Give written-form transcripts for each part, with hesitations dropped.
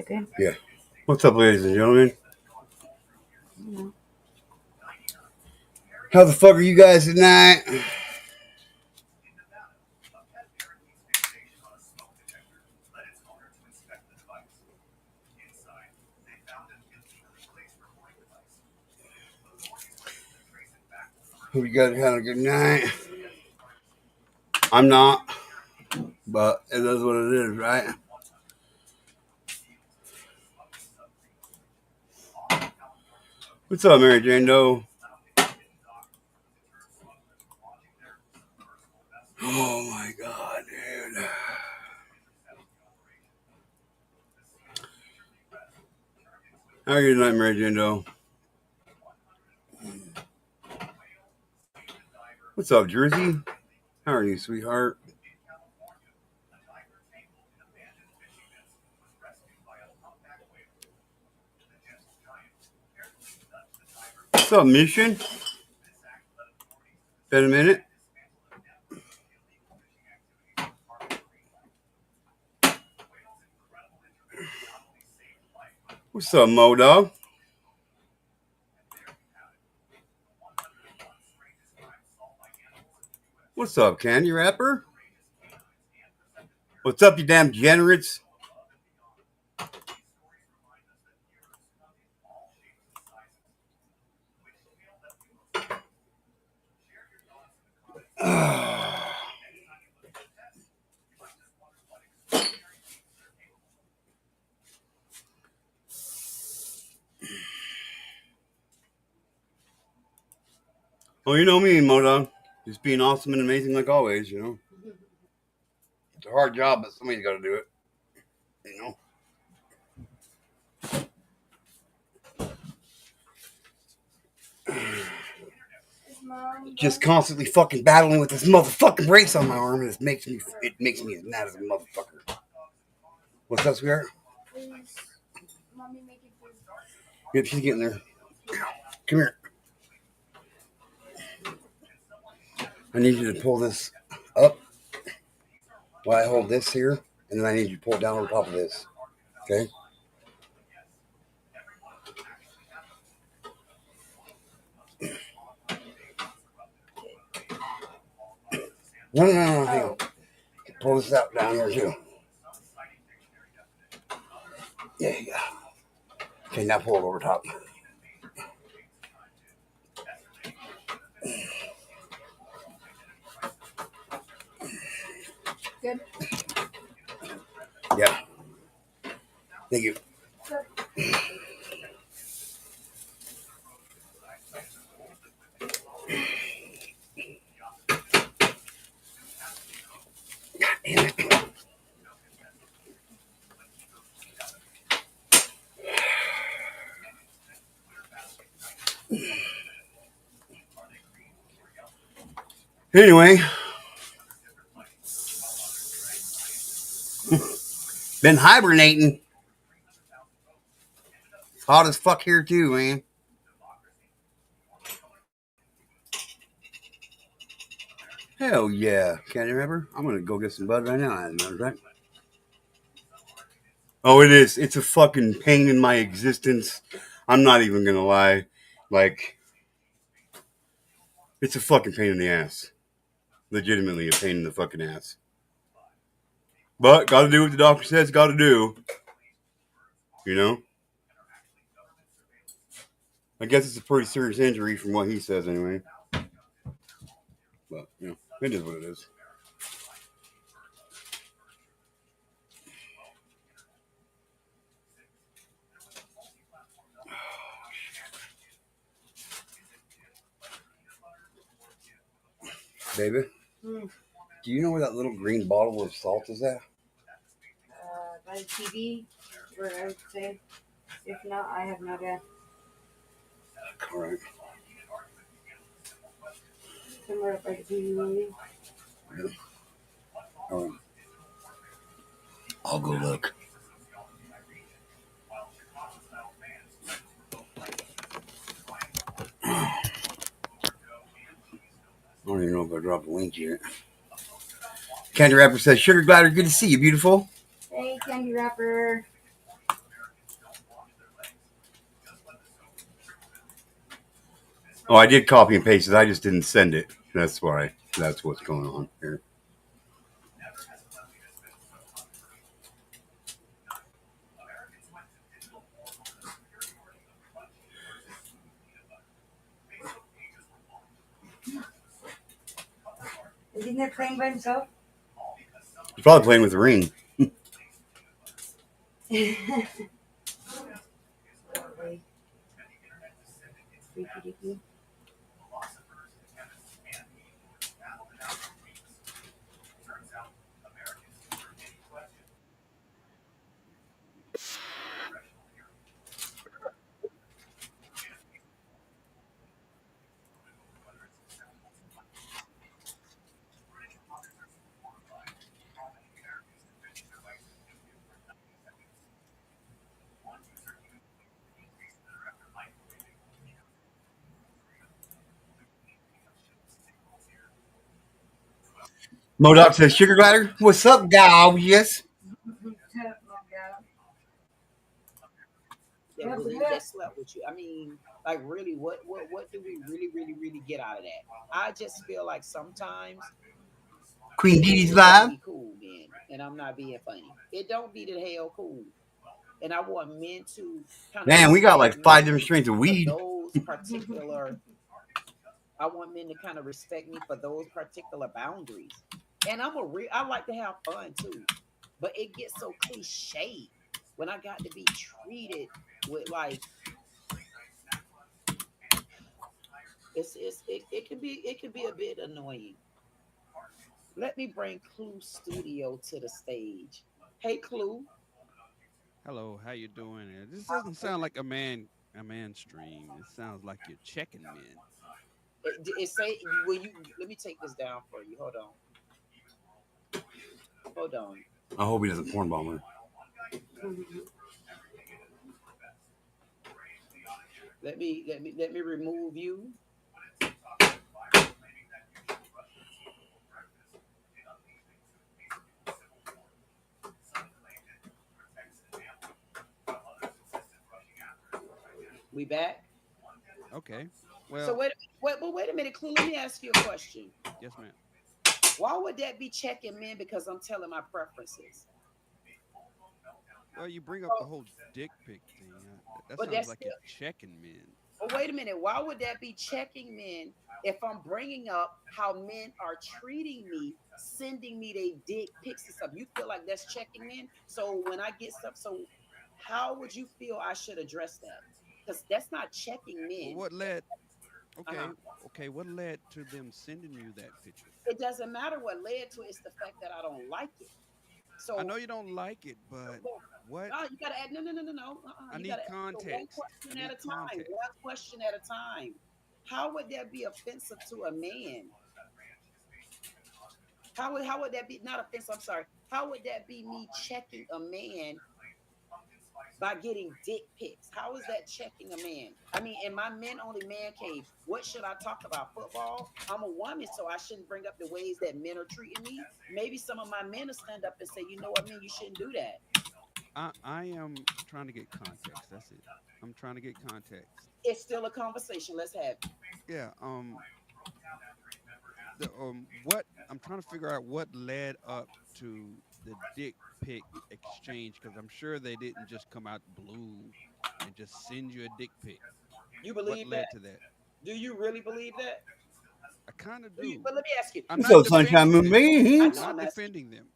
Okay. Yeah. What's up, ladies and gentlemen? How the fuck are you guys tonight? Hope you guys are having a good night. I'm not, but it is what it is, right? What's up, Mary Jane Doe? Oh my god, dude. How are you tonight, Mary Jane Doe? What's up, Jersey? How are you, sweetheart? What's up, Mission? Been a minute. What's up, Mo Dog? What's up, Candy Rapper? What's up, you damn degenerates? Well, you know me, Mo Dog. Just being awesome and amazing like always, you know. It's a hard job, but somebody's got to do it, you know. Just constantly fucking battling with this motherfucking brace on my arm, and it makes me as mad as a motherfucker. What's up, sweetheart? Yep, she's getting there. Come here. I need you to pull this up while I hold this here, and then I need you to pull it down on top of this. Okay? No, hang on. Pull this out down here too. There you go. Okay, now pull it over top. Good. Yeah. Thank you. God damn it. Anyway, been hibernating. It's hot as fuck here too, man. Hell yeah. Can't you remember? I'm gonna go get some bud right now, as a matter of fact. Oh, it is. It's a fucking pain in my existence. I'm not even gonna lie. Like, it's a fucking pain in the ass. Legitimately a pain in the fucking ass. But gotta do what the doctor says gotta do. You know? I guess it's a pretty serious injury from what he says anyway. But, you know, it is what it is. Baby, do you know where that little green bottle of salt is at? By the TV, where I would say. If not, I have no idea. All right. Somewhere up by the TV movie. Yeah. I'll go look. I don't even know if I dropped a link yet. Candy Rapper says, Sugar Glider, good to see you, beautiful. Hey, Candy Rapper. Oh, I did copy and paste it. I just didn't send it. That's why. That's what's going on here. Isn't he playing by himself? He's probably playing with the ring. Modoc says, Sugar Glider, what's up, gal? Yes. That really that slept with you. I mean, like really, what do we really get out of that? I just feel like sometimes Queen it Didi's just don't live. be cool, man. And I'm not being funny. It don't be the hell cool. And I want men to kind of Man, we got respect like 5 me different strains of for weed. those particular. I want men to kind of respect me for those particular boundaries. And I like to have fun too, but it gets so cliche when I got to be treated with like it can be a bit annoying. Let me bring Clue Studio to the stage. Hey Clue, Hello, how you doing? This doesn't sound like a man stream. It sounds like you're checking men. it say will you let me take this down for you. Hold on. I hope he doesn't porn bomb her. Let me remove you. We back. Okay. So Well, wait a minute, Clue. Let me ask you a question. yes, ma'am. Why would that be checking men? Because I'm telling my preferences. Well, you bring up the whole dick pic thing. That But sounds that's like you're checking men. But wait a minute. Why would that be checking men if I'm bringing up how men are treating me, sending me their dick pics and stuff? You feel like that's checking men? So when I get stuff, so how would you feel I should address that? Because that's not checking Well, men. what led? Okay, Uh-huh. okay. What led to them sending you that picture? It doesn't matter what led to it. It's the fact that I don't like it. I So know you don't like it, but what? no, you gotta add no. I You gotta need answer one context. I question at need a time. context. One question at a time. How would that be offensive to a man? How would that be not offensive? I'm sorry. How would that be me checking a man by getting dick pics? How is that checking a man? I mean, in my men only man cave, what should I talk about? Football? I'm a woman, so I shouldn't bring up the ways that men are treating me. Maybe some of my men will stand up and say, you know what, man, you shouldn't do that. I am trying to get context. That's it. I'm trying to get context. It's still a conversation. Let's have it. Yeah. The what I'm trying to figure out what led up to the dick pic exchange because I'm sure they didn't just come out blue and just send you a dick pic. You What believe that? led to that? Do you really believe that? I kind of do. But let me ask you. I'm What's not up, Sunshine defending Moon them. I Man? I'm know not I'm asking. defending them.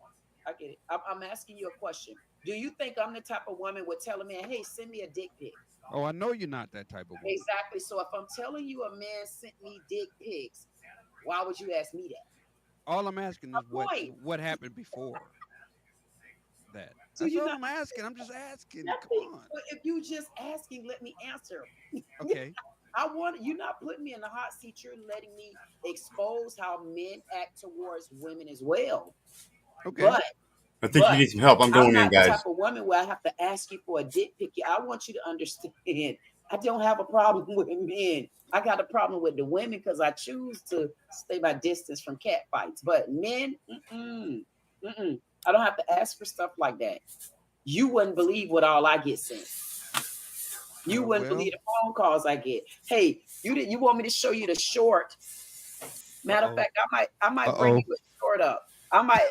I get it. I'm asking you a question. Do you think I'm the type of woman would tell a man, "Hey, send me a dick pic"? Oh, I know you're not that type of woman. Exactly. So if I'm telling you a man sent me dick pics, why would you ask me that? All I'm asking My is what point. what happened before that. So That's you're all not I'm asking. I'm just asking. Come nothing. on. But if you just asking, let me answer. Okay. I want you not putting me in the hot seat. You're letting me expose how men act towards women as well. Okay. But I think you but need some help. I'm I'm going in, not the type guys. of woman where I have to ask you for a dick pic. I want you to understand. I don't have a problem with men. I got a problem with the women because I choose to stay my distance from cat fights. But men, I don't have to ask for stuff like that. You wouldn't believe what all I get sent. You Oh, wouldn't well. believe the phone calls I get. Hey, you want me to show you the short? Matter of Uh-oh. fact, I might bring Uh-oh. you a short up. I might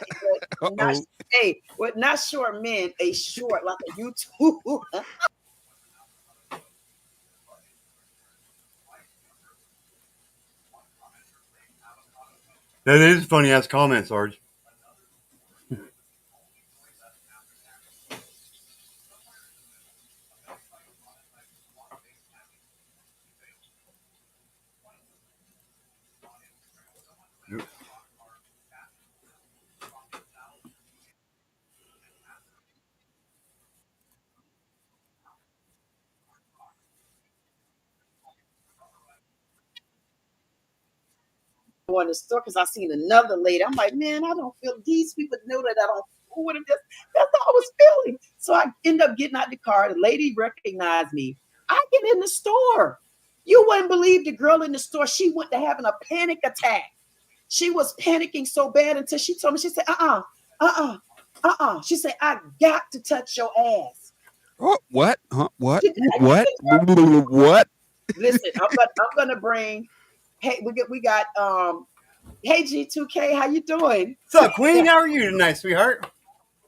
not Uh-oh. not short men, a short like a YouTube. That is a funny ass comment, Sarge. Going to the store because I seen another lady. I'm like, man, I don't feel these people know that I don't fool with them. That's how I was feeling. So I end up getting out the car. The lady recognized me. I get in the store. You wouldn't believe the girl in the store. She went to having a panic attack. She was panicking so bad until she told me, she said, She said, I got to touch your ass. Oh, what? Huh? What? She, What? What? listen, I'm gonna bring. Hey, we got Hey G2K, how you doing? What's up, Queen? How are you tonight, sweetheart?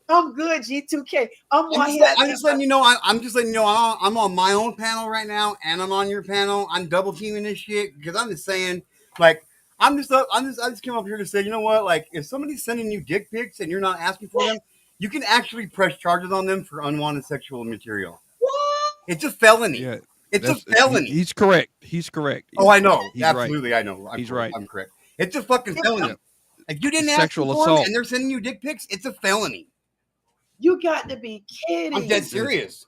I'm good, G2K. I'm I'm on just, here. I'm just letting you know. I'm just letting you know. I'm on my own panel right now, and I'm on your panel. I'm double teaming this shit because I'm just saying, like, I just came up here to say, you know what? Like, if somebody's sending you dick pics and you're not asking for them, you can actually press charges on them for unwanted sexual material. What? It's a felony. Yeah. It's a That's felony. he's correct. He's correct. Oh, Yeah. I know. He's right. Absolutely, I know. He's right. I'm correct. It's a fucking felony. Yeah. Like, you didn't It's ask them sexual for them, assault. and they're sending you dick pics. It's a felony. You got to be kidding. I'm dead serious.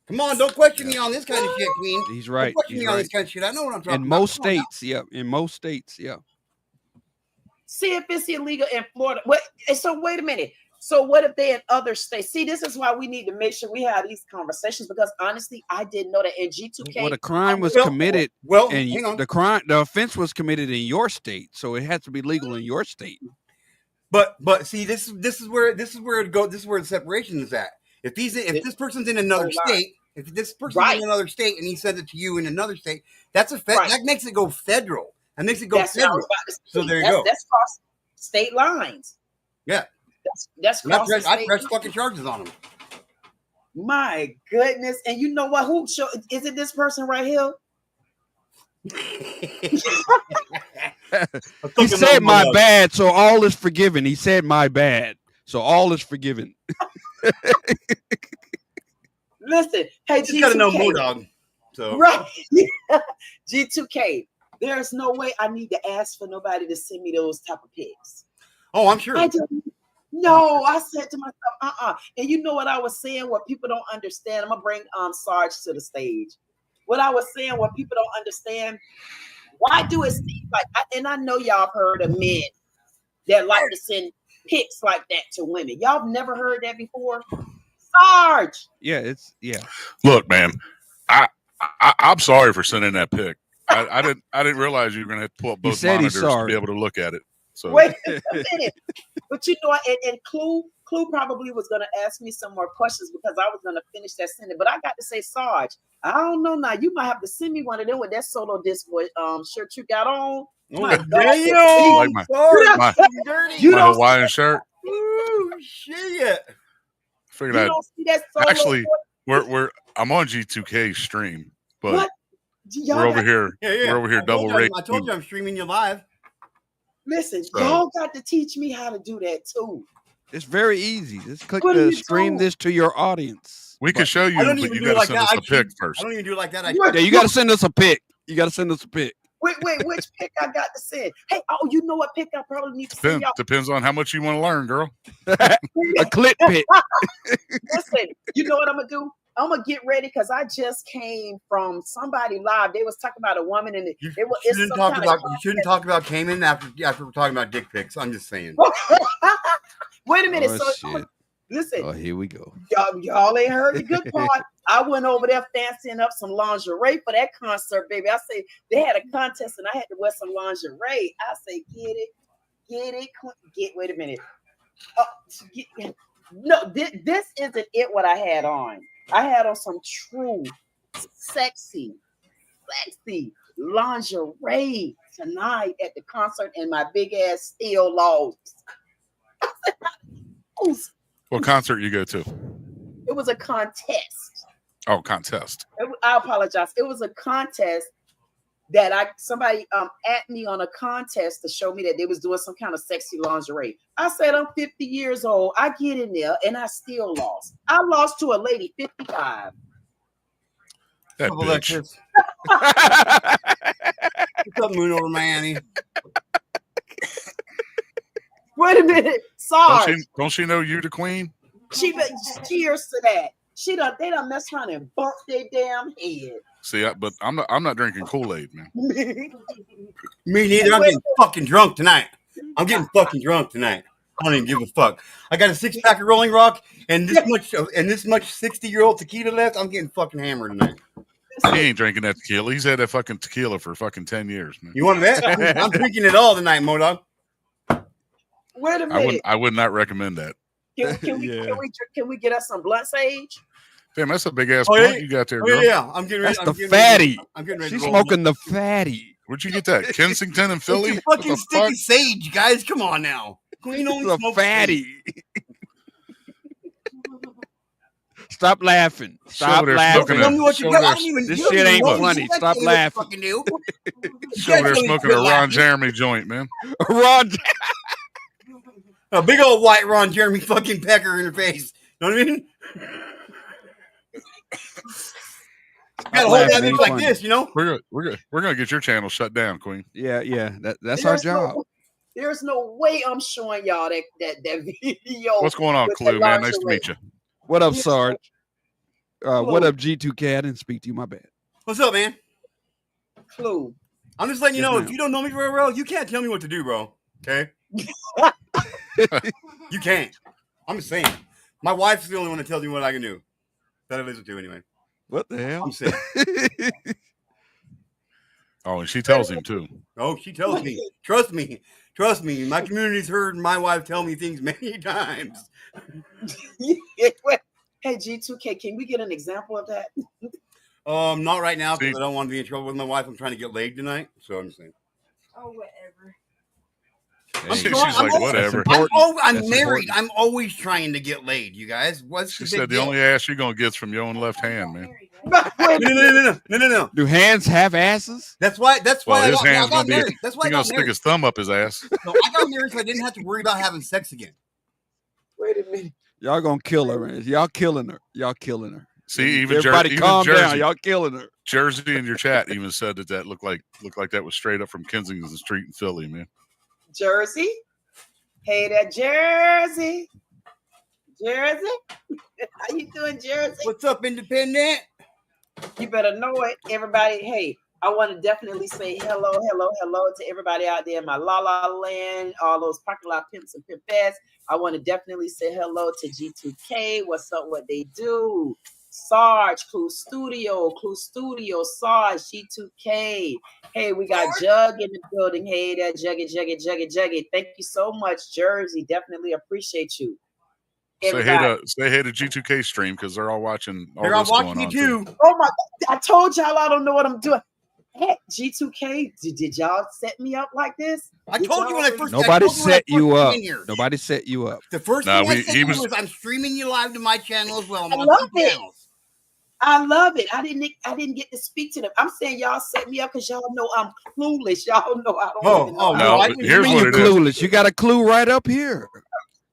Come on, don't question me on this kind of shit, Queen. He's Don't right. question He's me on this right. kind of shit. I know what I'm talking In about. most Come on now. states, yeah. In most states, yeah. See if it's illegal in Florida. What? So wait a minute. So what if they in other states? See, this is why we need to make sure we have these conversations because honestly, I didn't know that in G2K. Well, the crime was Well, committed, well, and hang on. the offense was committed in your state, so it has to be legal in your state. But see, this is where it go. This is where the separation is at. If this person's in another state, if this person's in another state and he sends it to you in another state, that makes it go federal. That makes it go federal. So there you go. That's cross state lines. Yeah. That's cross state. I press fucking charges on them. My goodness. And you know what? Is it this person right here? He said my bad, so all is forgiven. He said my bad, so all is forgiven. Listen, hey, you just gotta know more, dog. So right, G2K. There's no way I need to ask for nobody to send me those type of pics. Oh, I'm sure. I said to myself, And you know what I was saying? What people don't understand. I'm gonna bring Sarge to the stage. What I was saying, what people don't understand. Why do it seem like? And I know y'all have heard of men that like to send pics like that to women. Y'all have never heard that before, Sarge. Yeah. Look, man, I'm sorry for sending that pic. I didn't realize you were gonna have to pull up both monitors to be able to look at it. So wait a minute. But you know, and Clue probably was gonna ask me some more questions because I was gonna finish that sentence. But I got to say, Sarge, I don't know now. You might have to send me one of them with that solo disc shirt you got on. My like my Hawaiian shirt. Ooh, shit. Figured out. Actually, I'm on G2K stream, but we're over here. We're over here double rating. I told you I'm streaming you live. Listen, y'all got to teach me how to do that too. It's very easy. Just click the stream this to your audience. We can show you, but you got to send us a pic first. I don't even do it like that. Yeah, you got to send us a pic. You got to send us a pic. Wait, which pic I got to send? Hey, you know what pic I probably need to send y'all? Depends on how much you want to learn, girl. A clip pic. Listen, you know what I'm gonna do? I'm gonna get ready because I just came from somebody live. They was talking about a woman and you shouldn't talk about Cayman after we're talking about dick pics. I'm just saying. Wait a minute. Shit. Listen. Oh, here we go. Y'all ain't heard the good part. I went over there fancying up some lingerie for that concert, baby. I say they had a contest and I had to wear some lingerie. I say, wait a minute. No, this isn't it what I had on. I had on some true sexy lingerie tonight at the concert, and my big ass still lost. What concert you go to? It was a contest. Oh, contest. I apologize. It was a contest that somebody at me on a contest to show me that they was doing some kind of sexy lingerie. I said, I'm 50 years old. I get in there and I still lost. I lost to a lady 55. That bitch. What's up, Moon over Miami? Wait a minute, Sarge. Don't she know you the queen? Cheers to that. They done messed around and bumped their damn head. See, but I'm not drinking Kool-Aid, man. Me neither. I'm getting fucking drunk tonight. I don't even give a fuck. I got a 6-pack of Rolling Rock and this much 60-year-old tequila left. I'm getting fucking hammered tonight. He ain't drinking that tequila. He's had that fucking tequila for fucking 10 years, man. You want that? I'm drinking it all tonight, Modog. Wait a minute. I would not recommend that. Can we get us some blunt sage? Damn, that's a big ass blunt you got there, girl. Yeah, I'm getting ready. That's the fatty. I'm getting ready. She's smoking the fatty. Where'd you get that? Kensington and Philly? It's a fucking sticky sage, guys. Come on now. Queen only The smokes fatty. Stop laughing. Stop laughing. This shit ain't funny. Stop laughing. She's over there smoking a Ron Jeremy joint, man. A big old white Ron Jeremy fucking pecker in her face. You know what I mean? Gotta hold that bitch like this, you know? We're gonna get your channel shut down, Queen. Yeah. That's our job. There's no way I'm showing y'all that video. What's going on, Clue, man? Nice to meet you. What up, Sarge? What up, G2K? I didn't speak to you. My bad. What's up, man? Clue. I'm just letting you know, if you don't know me very well, you can't tell me what to do, bro. Okay? You can't. I'm just saying. My wife's the only one that tells me what I can do. That I listen to anyway. What the hell? I'm saying. Oh, and she tells him too. Oh, she tells me. Trust me. My community's heard my wife tell me things many times. Hey, G2K, can we get an example of that? Not right now because I don't want to be in trouble with my wife. I'm trying to get laid tonight, so I'm just saying. Oh, whatever. She's like, whatever. I'm married. I'm always trying to get laid, you guys. She said the only ass you're going to get is from your own left hand, man. No. Do hands have asses? That's why his hand's I got married. He's That's why going to stick his thumb up his ass. No, I got married so I didn't have to worry about having sex again. Wait a minute. Y'all going to kill her, man. Y'all killing her. See, even everybody calm Jersey, down. Y'all killing her. Jersey in your chat even said that looked like that was straight up from Kensington Street in Philly, man. Jersey? Hey, that Jersey. How you doing, Jersey? What's up, independent? You better know it. Everybody, hey, I want to definitely say hello to everybody out there in my La La Land, all those parking lot pimps and pimpettes. I want to definitely say hello to G2K. What's up, what they do? Sarge, Clue Studio, Sarge, G2K. Hey, we got Jug in the building. Hey, that Juggy. Thank you so much, Jersey. Definitely appreciate you. Everybody. Say hey to G2K stream because they're all watching. They're all watching you too. Oh my God. I told y'all I don't know what I'm doing. Hey, G2K, did y'all set me up like this? I told you when I first. Nobody set you up. Nobody set you up. The first thing I said was I'm streaming you live to my channel as well. I love it. I love it. I didn't get to speak to them. I'm saying y'all set me up because y'all know I'm clueless. Y'all know I don't even know. No, here's what it clueless. is. You got a clue right up here.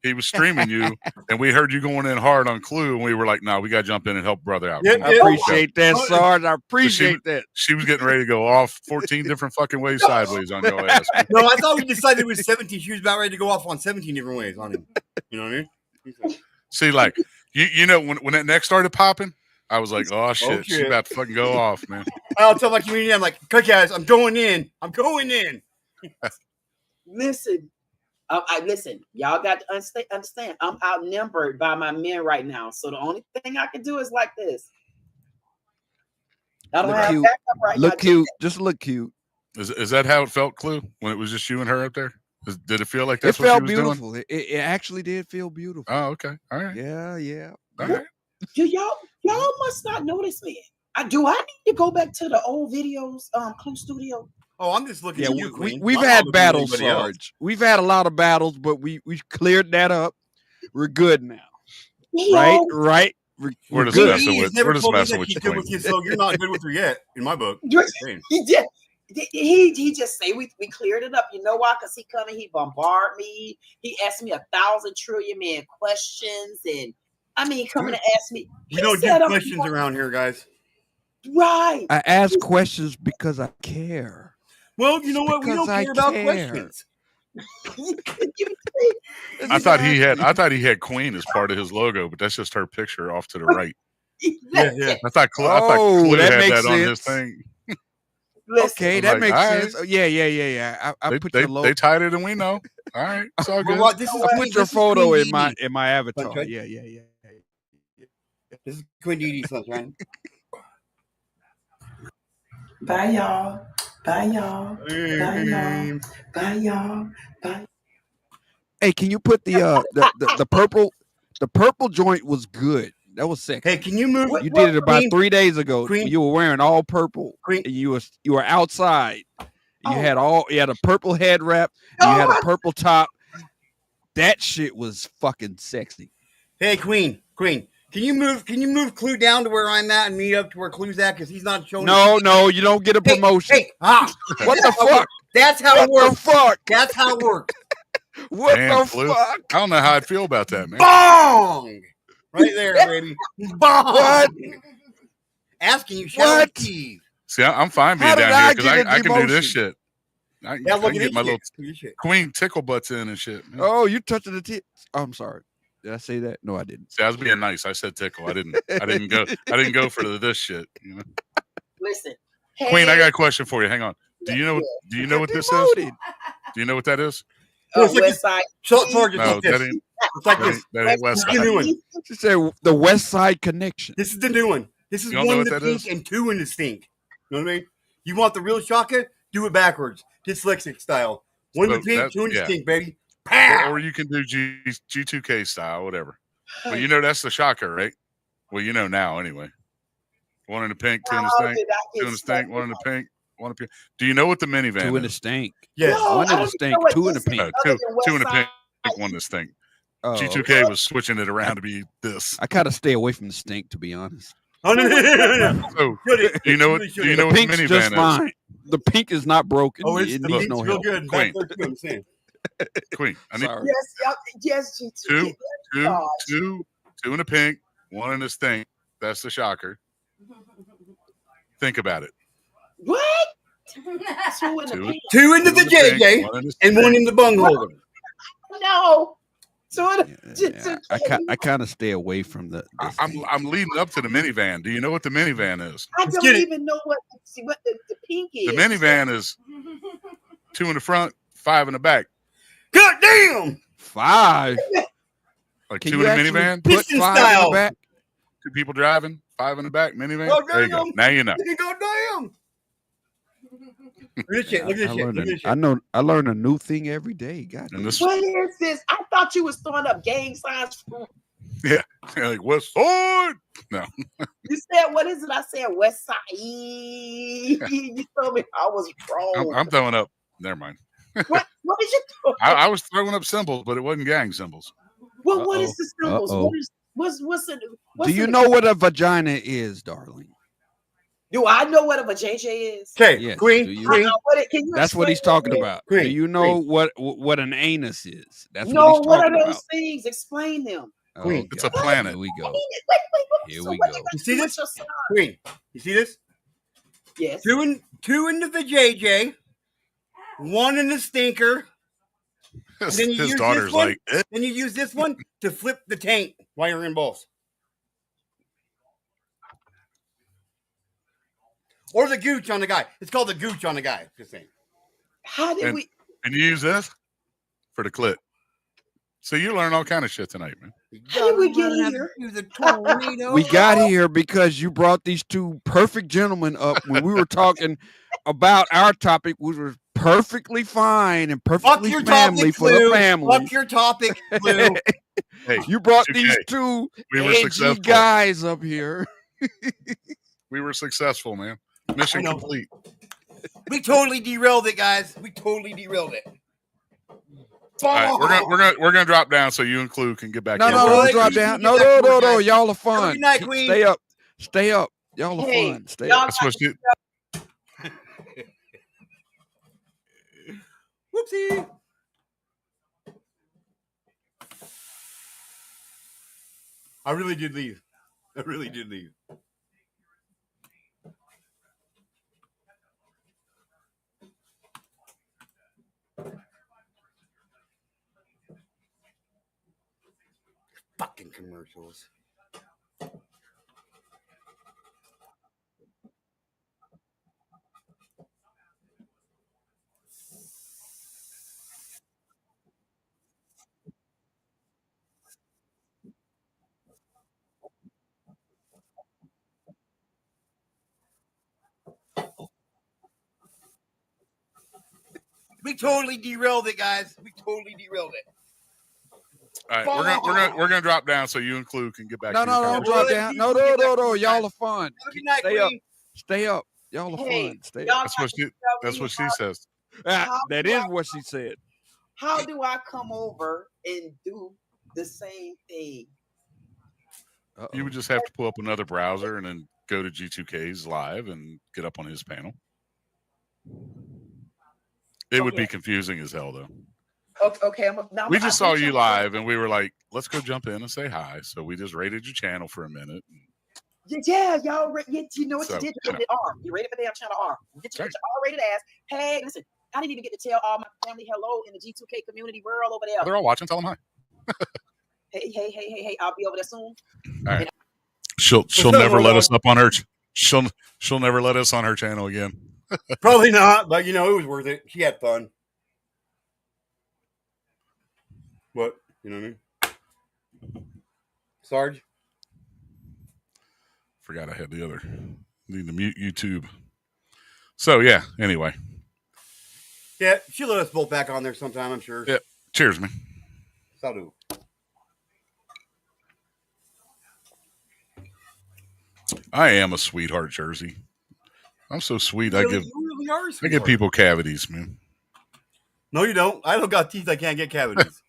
He was streaming you, and we heard you going in hard on Clue, and we were like, "No, we got to jump in and help brother out." I appreciate that, Sarge. I appreciate that. She was getting ready to go off 14 different fucking ways sideways on your ass. No, I thought we decided it was 17. She was about ready to go off on 17 different ways on him. You know what I mean? See, like you know, when that neck started popping, I was like, "Oh shit, she's about to fucking go off, man." I'll tell my community, I'm like, "Okay, guys, I'm going in. Listen. Listen, y'all got to understand. I'm outnumbered by my men right now. So the only thing I can do is like this. I don't have backup right now. Look cute. Just look cute. Is that how it felt, Clue? When it was just you and her up there? Did it feel like that's what she was beautiful? doing? It actually did feel beautiful. Oh, okay. All right. Yeah. All right. Y'all must not notice me. I need to go back to the old videos, Clue Studio. Oh, I'm just looking at you, Queen. We've had battles, Sarge. We've had a lot of battles, but we cleared that up. We're good now. Right. We're just messing with. We're just messing with you, Queen. With you, so you're not good with her yet, in my book. He just say we cleared it up. You know why? Because he come and he bombard me. He asked me 1,000 trillion man questions, and I mean, coming to ask me. We don't do questions around here, guys. Right. I ask questions because I care. Well, you know what? We don't care about questions. I thought he had Queen as part of his logo, but that's just her picture off to the right. Yeah. I thought Clue had that sense. On his thing. Okay, that makes sense. Oh, yeah. I put your logo. They tied it, and we know. All right, it's all good. Well, I put your photo in my avatar. Right? Yeah. This is Queen Dee Dee, sunshine. Bye, y'all. Bye, y'all. Bye, y'all. Bye, y'all. Bye. Hey, can you put the purple joint was good. That was sick. Hey, can you move? You did it about 3 days ago. Queen, you were wearing all purple. Queen. And you were outside. You had a purple head wrap. You had a purple top. That shit was fucking sexy. Hey, Queen. Can you move Clue down to where I'm at and meet up to where Clue's at? Because he's not showing. No, you don't get a promotion. What the fuck? That's how it works. That's how it works. What Damn, the Clue. fuck? I don't know how I'd feel about that, man. Bong! Right there, baby. Bong! What? Asking you, shall What? we? See, I'm fine being down here because I can do this shit. I can get my little Queen tickle butts in and shit. Man. Oh, you touching the tits? Oh, I'm sorry. Did I say that? No, I didn't. See, I was being nice. I said tickle. I didn't go for this shit. You know? Listen, Queen, I got a question for you. Hang on. Do you know what this is? Do you know what that is? West Side. No, that ain't. It's like this. That ain't West This is the new Side. one. She said the West Side Connection. This is the new one. This is You don't know one in what the that pink is? and two in the stink. You know what I mean? You want the real shaka? Do it backwards. Dyslexic style. One in the pink, two in the stink, baby. Pow! Or you can do G2K style, whatever. Well, you know that's the shocker, right? Well, you know now anyway. One in the pink, two in the stink, two in the stink, one in the pink, one in the pink. Do you know what the minivan Two in the is? stink. Yes. No, One in the stink, two in the pink. No, two in the pink, one in the stink. Oh, G2K was switching it around to be this. I kind of stay away from the stink, to be honest. Oh, no. So, do you know what the pink's minivan just is? fine. The pink is not broken. Oh, it it's needs no real help. good. Queen. That's what I'm saying. Queen, I need Sorry. Yes, G2. two in the pink, one in the stink. That's the shocker. Think about it. What? Two in the pink. Two into the JJ and one in the bung holder. No. Two in the I kind of stay away from the I'm leading up to the minivan. Do you know what the minivan is? I don't even know what the pink is. The minivan is 2 in the front, 5 in the back. God damn! 5. Like Can 2 you in the minivan, put 5 in the back? 2 people driving, 5 in the back, minivan. Oh, there you go. Now you know. You go damn. Look at this shit. Look at this shit. I learn a new thing every day. God damn. What is this? I thought you was throwing up gang signs. Yeah, like West Side. No. You said, what is it? I said West Side. You told me I was wrong. I'm throwing up. Never mind. What did you throw? I was throwing up symbols, but it wasn't gang symbols. Well, what is the symbols? What's it? Do you know what a vagina is, darling? Do I know what a vajayjay is? Okay, Yes, Queen. do you? Queen. That's what he's talking about. Queen, Do you know what an anus is? That's no, what he's talking what are those about. things? Explain them. Queen. It's a planet. Here we go. Wait. Here So we what go. You see this? Queen. You see this? Yes. Two in the JJ, one in the stinker. And then you His use daughter's this one, like, then you use this one to flip the tank while you're in both. Or the gooch on the guy. It's called the gooch on the guy. Just saying. How did we? And you use this for the clit. So you learn all kind of shit tonight, man. How did we get here? We got here because you brought these two perfect gentlemen up when we were talking about our topic, which was perfectly fine and perfectly family for the family. Fuck your topic, Lou. Hey, you brought okay. these two We were edgy successful. guys up here. We were successful, man. Mission complete. We totally derailed it, guys. We totally derailed it. All right, we're gonna drop down so you and Clue can get back in. No, don't drop down. No. Y'all are fun. Good night, Queen. Stay up. Y'all are fun. Stay up. That's what you. Whoopsie. I really did leave. Fucking commercials. We totally derailed it, guys. We totally derailed it. All right, we're gonna drop down so you and Clue can get back. No, don't drop down. No. Y'all are fun. Stay up. Y'all are fun. Stay up. That's what she says. That is what she said. How do I come over and do the same thing? You would just have to pull up another browser and then go to G2K's live and get up on his panel. It would be confusing as hell, though. Okay. We just saw you live, and we were like, "Let's go jump in and say hi." So we just rated your channel for a minute. Yeah, y'all. You know what you did? You rated R. You rated for damn channel R. Get your R-rated ass. Hey, listen. I didn't even get to tell all my family hello in the G2K community world over there. They're all watching. Tell them hi. Hey! I'll be over there soon. All right. She'll never let us up on her. She'll never let us on her channel again. Probably not, but it was worth it. She had fun. What? You know what I mean? Sarge? Forgot I had the other. Need to mute YouTube. So, yeah, anyway. Yeah, she'll let us both back on there sometime, I'm sure. Yeah. Cheers, man. Salud. I am a sweetheart, Jersey. I'm so sweet. You I really are I give people cavities, man. No, you don't. I don't got teeth. I can't get cavities.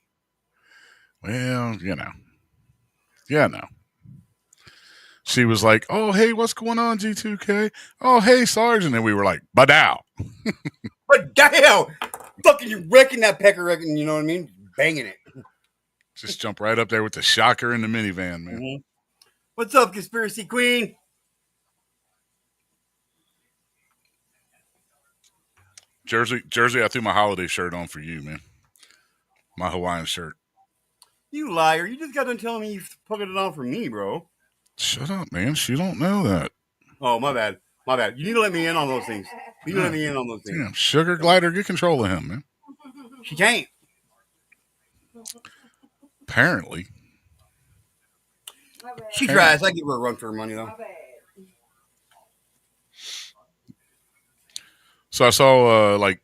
Well, Yeah, no. She was like, "Oh, hey, what's going on, G2K? Oh, hey, Sarge." And then we were like, "Badow." But damn! Fucking wrecking that pecker, you know what I mean? Banging it. Just jump right up there with the shocker in the minivan, man. Mm-hmm. What's up, Conspiracy Queen? Jersey, I threw my holiday shirt on for you, man. My Hawaiian shirt. You liar. You just got done telling me you put it on for me, bro. Shut up, man. She don't know that. Oh, my bad. You need to let me in on those things. Damn, Sugar Glider, get control of him, man. She can't. Apparently. She tries. I give her a run for her money, though. So I saw like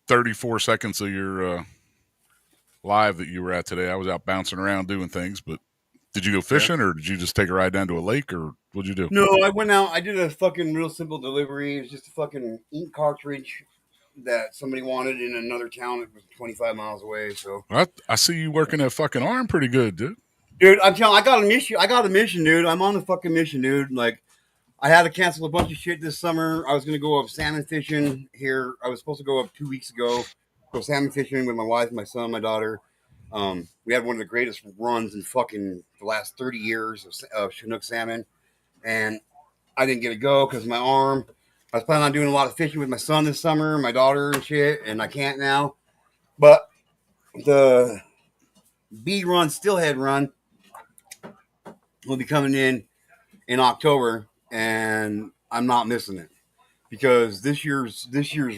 34 seconds of your live that you were at today. I was out bouncing around doing things, but did you go fishing or did you just take a ride down to a lake or what'd you do? No, I went out. I did a fucking real simple delivery. It was just a fucking ink cartridge that somebody wanted in another town that was 25 miles away. So I see you working that fucking arm pretty good, dude. Dude, I'm telling you, I got a mission, dude. I'm on a fucking mission, dude. Like, I had to cancel a bunch of shit this summer. I was going to go up salmon fishing here. I was supposed to go up 2 weeks ago, go salmon fishing with my wife, my son, my daughter. We had one of the greatest runs in fucking the last 30 years of Chinook salmon. And I didn't get to go because of my arm. I was planning on doing a lot of fishing with my son this summer, my daughter and shit, and I can't now. But the bead run, stillhead run, will be coming in October, and I'm not missing it because this year's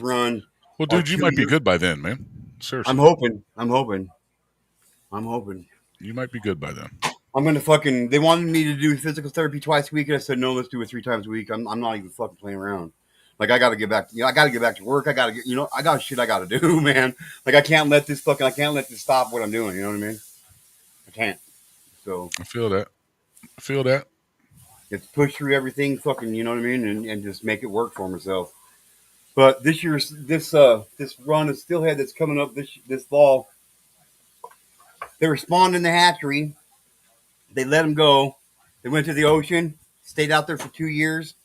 run. Well, dude, you might be good by then, man. Seriously, I'm hoping. You might be good by then. I'm gonna fucking. They wanted me to do physical therapy twice a week, and I said no. Let's do it 3 times a week. I'm not even fucking playing around. Like I gotta get back. I gotta get back to work. I got shit I gotta do, man. Like I can't let this stop what I'm doing. You know what I mean? I can't. So I feel that. It's push through everything, fucking, you know what I mean, and just make it work for himself. But this run of steelhead that's coming up this fall, they were spawned in the hatchery. They let them go. They went to the ocean, stayed out there for 2 years.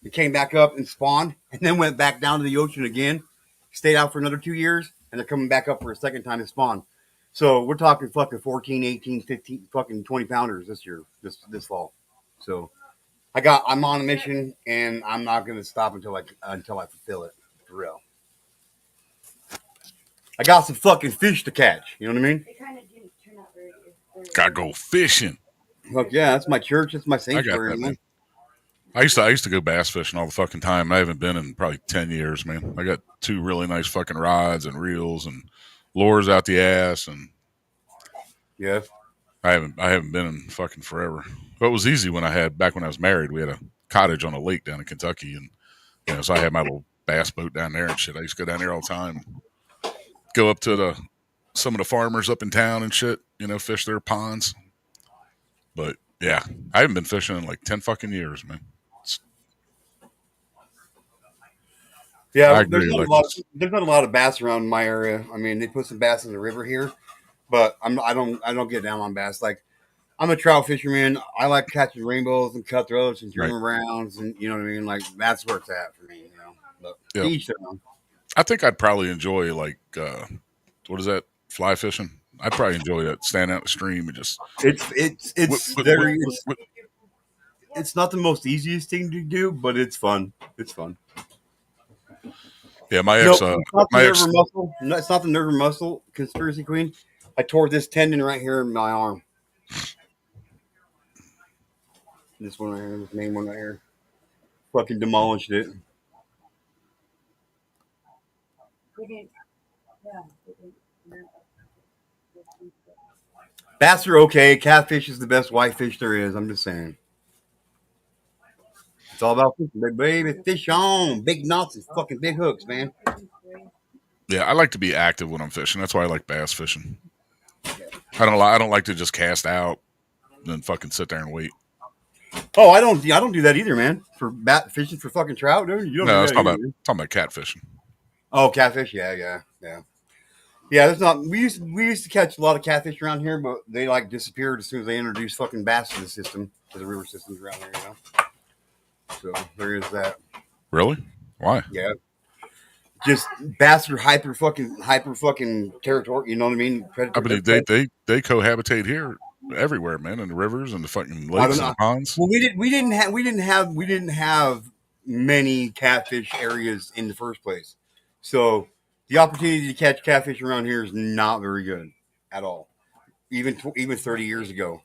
They came back up and spawned, and then went back down to the ocean again. Stayed out for another 2 years, and they're coming back up for a second time to spawn. So we're talking fucking 14, 18, 15, fucking 20 pounders this year, this fall. So I'm on a mission, and I'm not gonna stop until I fulfill it for real. I got some fucking fish to catch. You know what I mean? It kind of didn't turn out very good. Gotta go fishing. Fuck yeah, that's my church. It's my I got sanctuary, that, man. man. I used to go bass fishing all the fucking time. I haven't been in probably 10 years, man. I got 2 really nice fucking rods and reels and lures out the ass, and Yeah. I haven't been in fucking forever. But it was easy when I was married. We had a cottage on a lake down in Kentucky, and so I had my little bass boat down there and shit. I used to go down there all the time. Go up to some of the farmers up in town and shit, fish their ponds. But yeah, I haven't been fishing in like 10 fucking years, man. Yeah, there's not a lot of bass around my area. I mean, they put some bass in the river here, but I don't get down on bass. Like, I'm a trout fisherman. I like catching rainbows and cutthroats and German browns, and you know what I mean. Like, that's where it's at for me. But each their own. I think I'd probably enjoy like what is that, fly fishing? I'd probably enjoy that, stand out the stream and just it's not the most easiest thing to do, but it's fun. It's fun. Yeah, my ex. It's not the nerve or muscle, conspiracy queen. I tore this tendon right here in my arm. This one right here, this main one right here. Fucking demolished it. Bass are okay. Catfish is the best white fish there is. I'm just saying. It's all about fishing, big baby. Fish on. Big knots and fucking big hooks, man. Yeah, I like to be active when I'm fishing. That's why I like bass fishing. I don't like to just cast out and then fucking sit there and wait. Oh, I don't do that either, man. For fishing for fucking trout, dude. You don't no, do I'm that talking about catfishing. Oh, catfish, yeah. Yeah, there's not. We used to catch a lot of catfish around here, but they like disappeared as soon as they introduced fucking bass to the system, to the river systems around here. So there is that. Really? Why? Yeah. Just bass are hyper fucking territory. You know what I mean? I believe they cohabitate here everywhere, man, in the rivers and the fucking lakes and the ponds. Well, we didn't have many catfish areas in the first place, so the opportunity to catch catfish around here is not very good at all, even 30 years ago.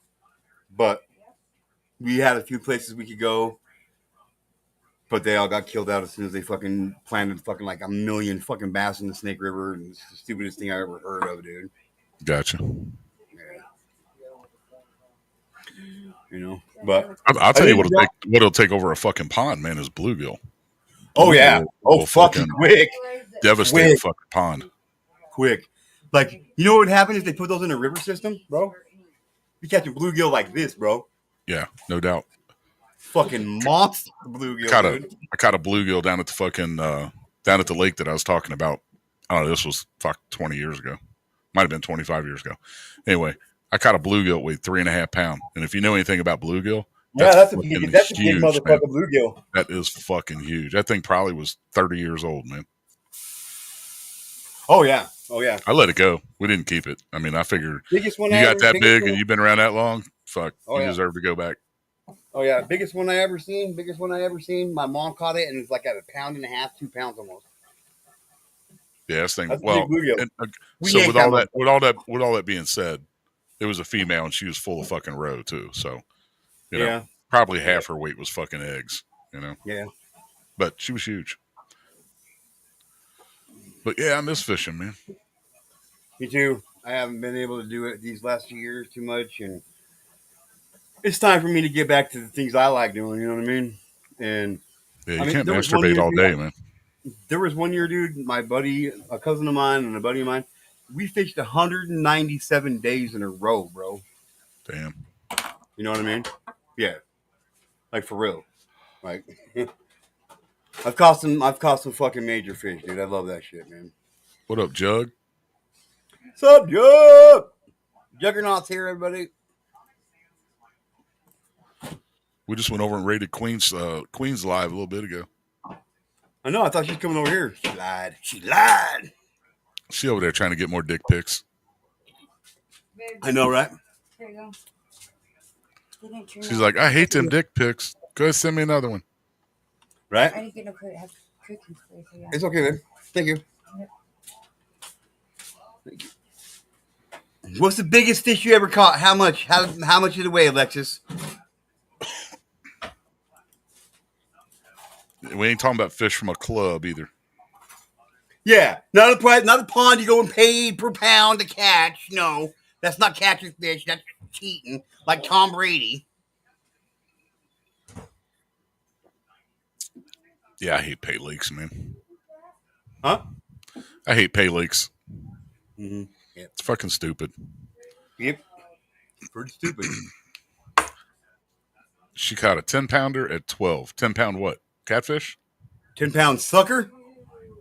But we had a few places we could go, but they all got killed out as soon as they fucking planted fucking like a million fucking bass in the Snake River, and it's the stupidest thing I ever heard of, dude. Gotcha. But I'll tell you what'll take over a fucking pond, man, is bluegill. Oh yeah. Fucking quick. Devastate a fucking pond. Quick. Like, you know what would happen if they put those in a river system, bro? You're catching bluegill like this, bro. Yeah, no doubt. Fucking monster bluegill. I caught a bluegill down at the fucking down at the lake that I was talking about. I don't know, this was 20 years ago. Might have been 25 years ago. Anyway, I caught a bluegill weighed 3.5 pounds. And if you know anything about bluegill, that's a big motherfucking bluegill. That is fucking huge. That thing probably was 30 years old, man. Oh yeah. I let it go. We didn't keep it. I mean, I figured you got that big and you've been around that long. Fuck, you deserve to go back. Oh yeah, biggest one I ever seen. My mom caught it and it's like at 1.5 pounds, 2 pounds almost. Yeah, this thing. That's well, so with all that being said, it was a female and she was full of fucking roe too. So, you know, probably half her weight was fucking eggs. You know. Yeah. But she was huge. But yeah, I miss fishing, man. Me too. I haven't been able to do it these last few years too much, and it's time for me to get back to the things I like doing. You know what I mean? And yeah, you can't masturbate all day, man. There was one year, dude. My buddy, a cousin of mine, and a buddy of mine, we fished 197 days in a row, bro. Damn. You know what I mean? Yeah. Like for real. Like I've caught some fucking major fish, dude. I love that shit, man. What up, Jug? What's up, Jug? Juggernaut's here, everybody. We just went over and rated Queens live a little bit ago. I know. I thought she was coming over here. She lied. She lied. She over there trying to get more dick pics. I know, right? Here you go. She's like, I hate them dick pics. Go ahead, send me another one. Right? I didn't get no credit. Have cookies for you. Yeah. It's okay, man. Thank you. Yep. Thank you. What's the biggest fish you ever caught? How much? How much did it weigh, Alexis? We ain't talking about fish from a club either. Yeah, not a pond. You go and pay per pound to catch. No, that's not catching fish. That's cheating, like Tom Brady. Yeah, I hate pay lakes, man. Huh? I hate pay lakes. Mm-hmm. Yep. It's fucking stupid. Yep. Pretty stupid. She caught a 10-pounder at 12. 10-pound what? Catfish? 10-pound sucker?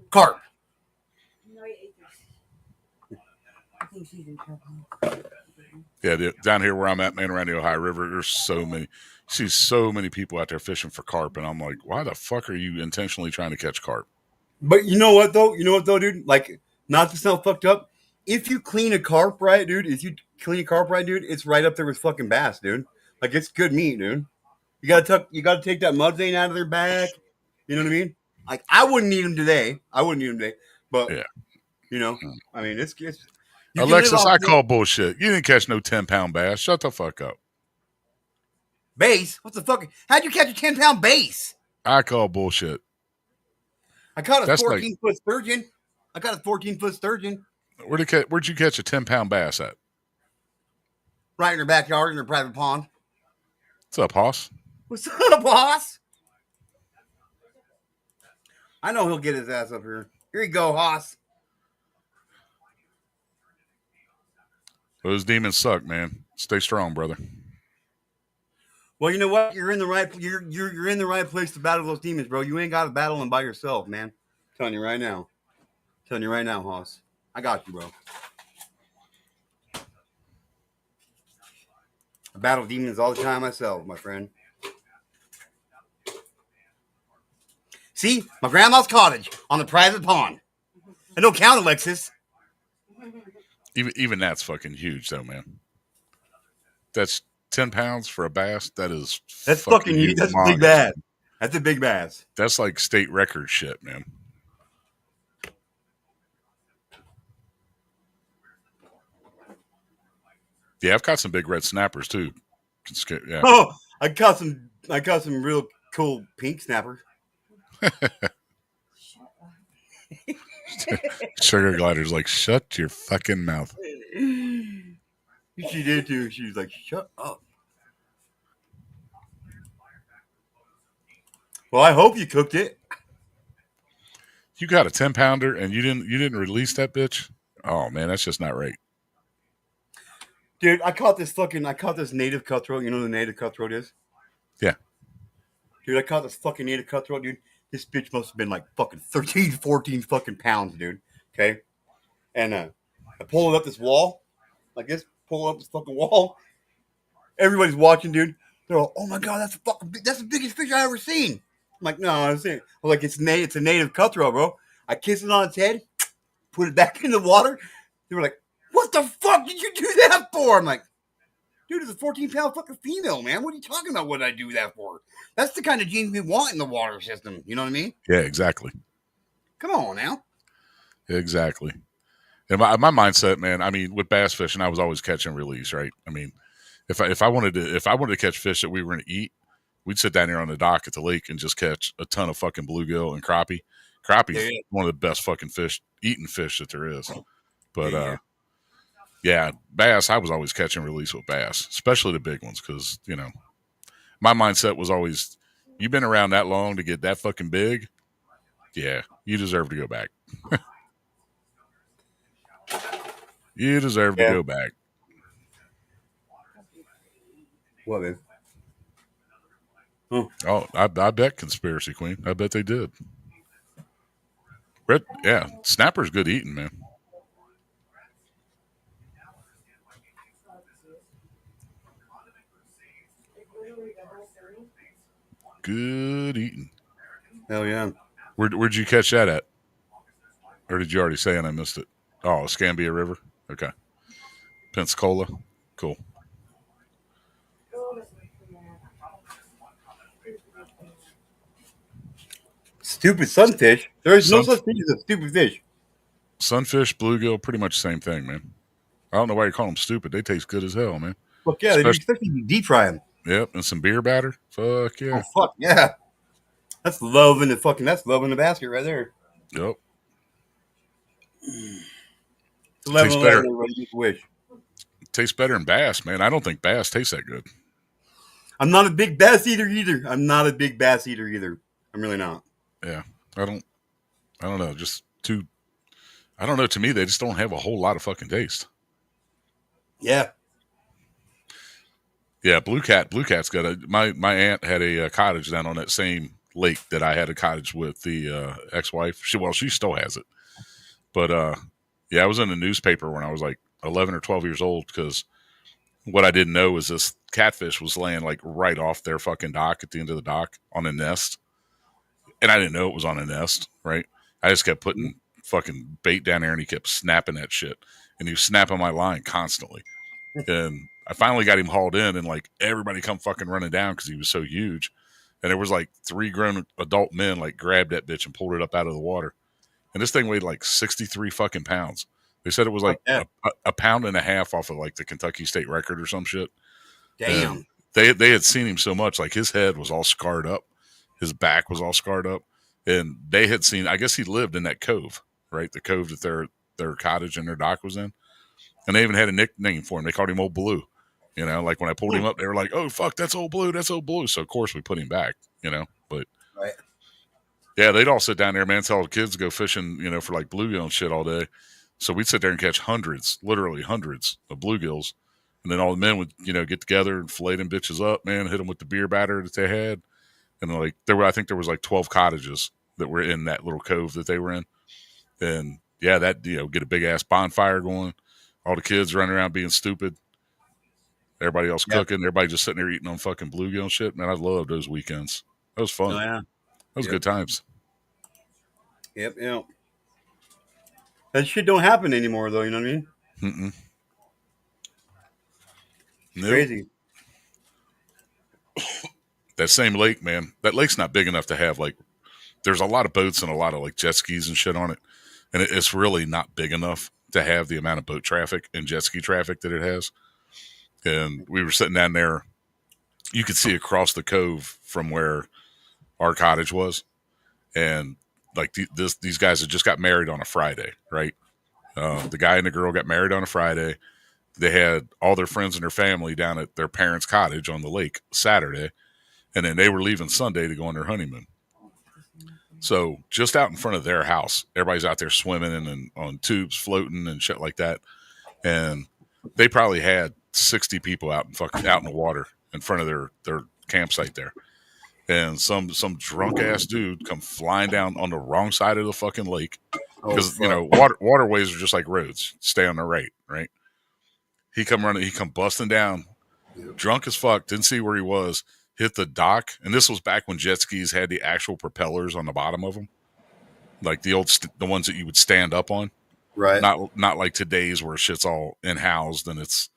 Carp. I think she's in trouble. Yeah, down here where I'm at, man, around the Ohio River, there's so many. You see so many people out there fishing for carp, and I'm like, why the fuck are you intentionally trying to catch carp? But you know what though? Dude? Like, not to sound fucked up. If you clean a carp right, dude, it's right up there with fucking bass, dude. Like, it's good meat, dude. You gotta take that mud vein out of their back. You know what I mean? Like, I wouldn't eat them today. But Yeah. you know, I mean, it's Alexis, I call bullshit. You didn't catch no 10-pound bass. Shut the fuck up. Bass? What the fuck? How'd you catch a 10-pound bass? I call bullshit. I caught a 14-foot sturgeon. Where'd you catch a 10-pound bass at? Right in her backyard in her private pond. What's up, Hoss? What's up, boss? I know he'll get his ass up here. Here you go, Hoss. Those demons suck, man. Stay strong, brother. Well, you know what? You're in the right. You're in the right place to battle those demons, bro. You ain't got to battle them by yourself, man. I'm telling you right now. Hoss. I got you, bro. I battle demons all the time myself, my friend. See, my grandma's cottage on the private pond. I don't count, Alexis. Even that's fucking huge, though, man. That's 10 pounds for a bass. That's fucking huge. That's a big bass. That's a big bass. That's like state record shit, man. Yeah, I've caught some big red snappers too. Yeah. Oh, I caught some real cool pink snappers. Sugar Glider's like, shut your fucking mouth. She did too. She was like, shut up. Well, I hope you cooked it. You got a 10-pounder and you didn't release that bitch? Oh man, that's just not right. Dude, I caught this native cutthroat. You know who the native cutthroat is? Yeah. Dude, I caught this fucking native cutthroat, dude. This bitch must have been like fucking 13, 14 fucking pounds, dude. Okay? And I pull it up this wall. Like this, pull up this fucking wall. Everybody's watching, dude. They're all, oh my god, that's the biggest fish I ever seen. I'm like, no, I'm saying, like, it's a native cutthroat, bro. I kiss it on its head, put it back in the water. They were like, what the fuck did you do that for? I'm like, dude, it's a 14-pound fucking female, man. What are you talking about? What did I do that for? That's the kind of genes we want in the water system. You know what I mean? Yeah, exactly. Come on now. Exactly. And my mindset, man, I mean, with bass fishing, I was always catch and release, right? I mean, if I wanted to catch fish that we were going to eat, we'd sit down here on the dock at the lake and just catch a ton of fucking bluegill and crappie. Crappie's one of the best fucking eating fish that there is. But yeah, bass, I was always catch and release with bass, especially the big ones, because, you know, my mindset was always, you've been around that long to get that fucking big, yeah, you deserve to go back. You deserve to go back. What, man? Oh, I bet Conspiracy Queen. I bet they did. Yeah, snapper's good eating, man. Good eating. Hell yeah. Where'd you catch that at? Or did you already say and I missed it? Oh, Escambia River. Okay. Pensacola. Cool. Stupid sunfish. There is no such thing as a stupid fish. Sunfish, bluegill, pretty much the same thing, man. I don't know why you call them stupid. They taste good as hell, man. Fuck yeah, especially if you deep fry them. Yep, and some beer batter. Fuck yeah. Oh fuck yeah. That's love in the basket right there. Yep. Tastes better. Tastes better than bass, man. I don't think bass tastes that good. I'm not a big bass eater either. I'm really not. Yeah. I don't know. Just I don't know. To me, they just don't have a whole lot of fucking taste. Yeah. Yeah, Blue Cat's got my aunt had a cottage down on that same lake that I had a cottage with the ex-wife. She still has it. But yeah, I was in the newspaper when I was like 11 or 12 years old because what I didn't know is this catfish was laying like right off their fucking dock at the end of the dock on a nest. And I didn't know it was on a nest, right? I just kept putting fucking bait down there and he kept snapping that shit. And he was snapping my line constantly. And I finally got him hauled in and like everybody come fucking running down because he was so huge. And there was like 3 grown adult men like grabbed that bitch and pulled it up out of the water. And this thing weighed like 63 fucking pounds. They said it was like a pound and a half off of like the Kentucky state record or some shit. Damn. And they had seen him so much, like his head was all scarred up. His back was all scarred up. And they had seen, I guess he lived in that cove, right? The cove that their cottage and their dock was in. And they even had a nickname for him. They called him Old Blue. You know, like when I pulled him up, they were like, oh, fuck, that's Old Blue. That's Old Blue. So, of course, we put him back, you know. But, right. Yeah, they'd all sit down there, man, tell the kids to go fishing, you know, for like bluegill and shit all day. So we'd sit there and catch literally hundreds of bluegills. And then all the men would, you know, get together and fillet them bitches up, man, hit them with the beer batter that they had. And like, I think there was like 12 cottages that were in that little cove that they were in. And yeah, that, you know, get a big ass bonfire going. All the kids running around being stupid. Everybody else cooking. Everybody just sitting there eating on fucking bluegill and shit. Man, I loved those weekends. That was fun. Oh, yeah. That was good times. Yep. That shit don't happen anymore, though. You know what I mean? Mm-mm. Nope. Crazy. That same lake, man. That lake's not big enough to have like. There's a lot of boats and a lot of like jet skis and shit on it, and it's really not big enough to have the amount of boat traffic and jet ski traffic that it has. And we were sitting down there. You could see across the cove from where our cottage was, and like these guys had just got married on a Friday, right? The guy and the girl got married on a Friday. They had all their friends and their family down at their parents' cottage on the lake Saturday, and then they were leaving Sunday to go on their honeymoon. So just out in front of their house, everybody's out there swimming and on tubes, floating and shit like that. And they probably had 60 people out in the water in front of their campsite there. And some drunk ass dude come flying down on the wrong side of the fucking lake because you know waterways are just like roads. Stay on the right. He come busting down, drunk as fuck. Didn't see where he was. Hit the dock, and this was back when jet skis had the actual propellers on the bottom of them, like the ones that you would stand up on. Right. Not like today's where shit's all in-housed and it's,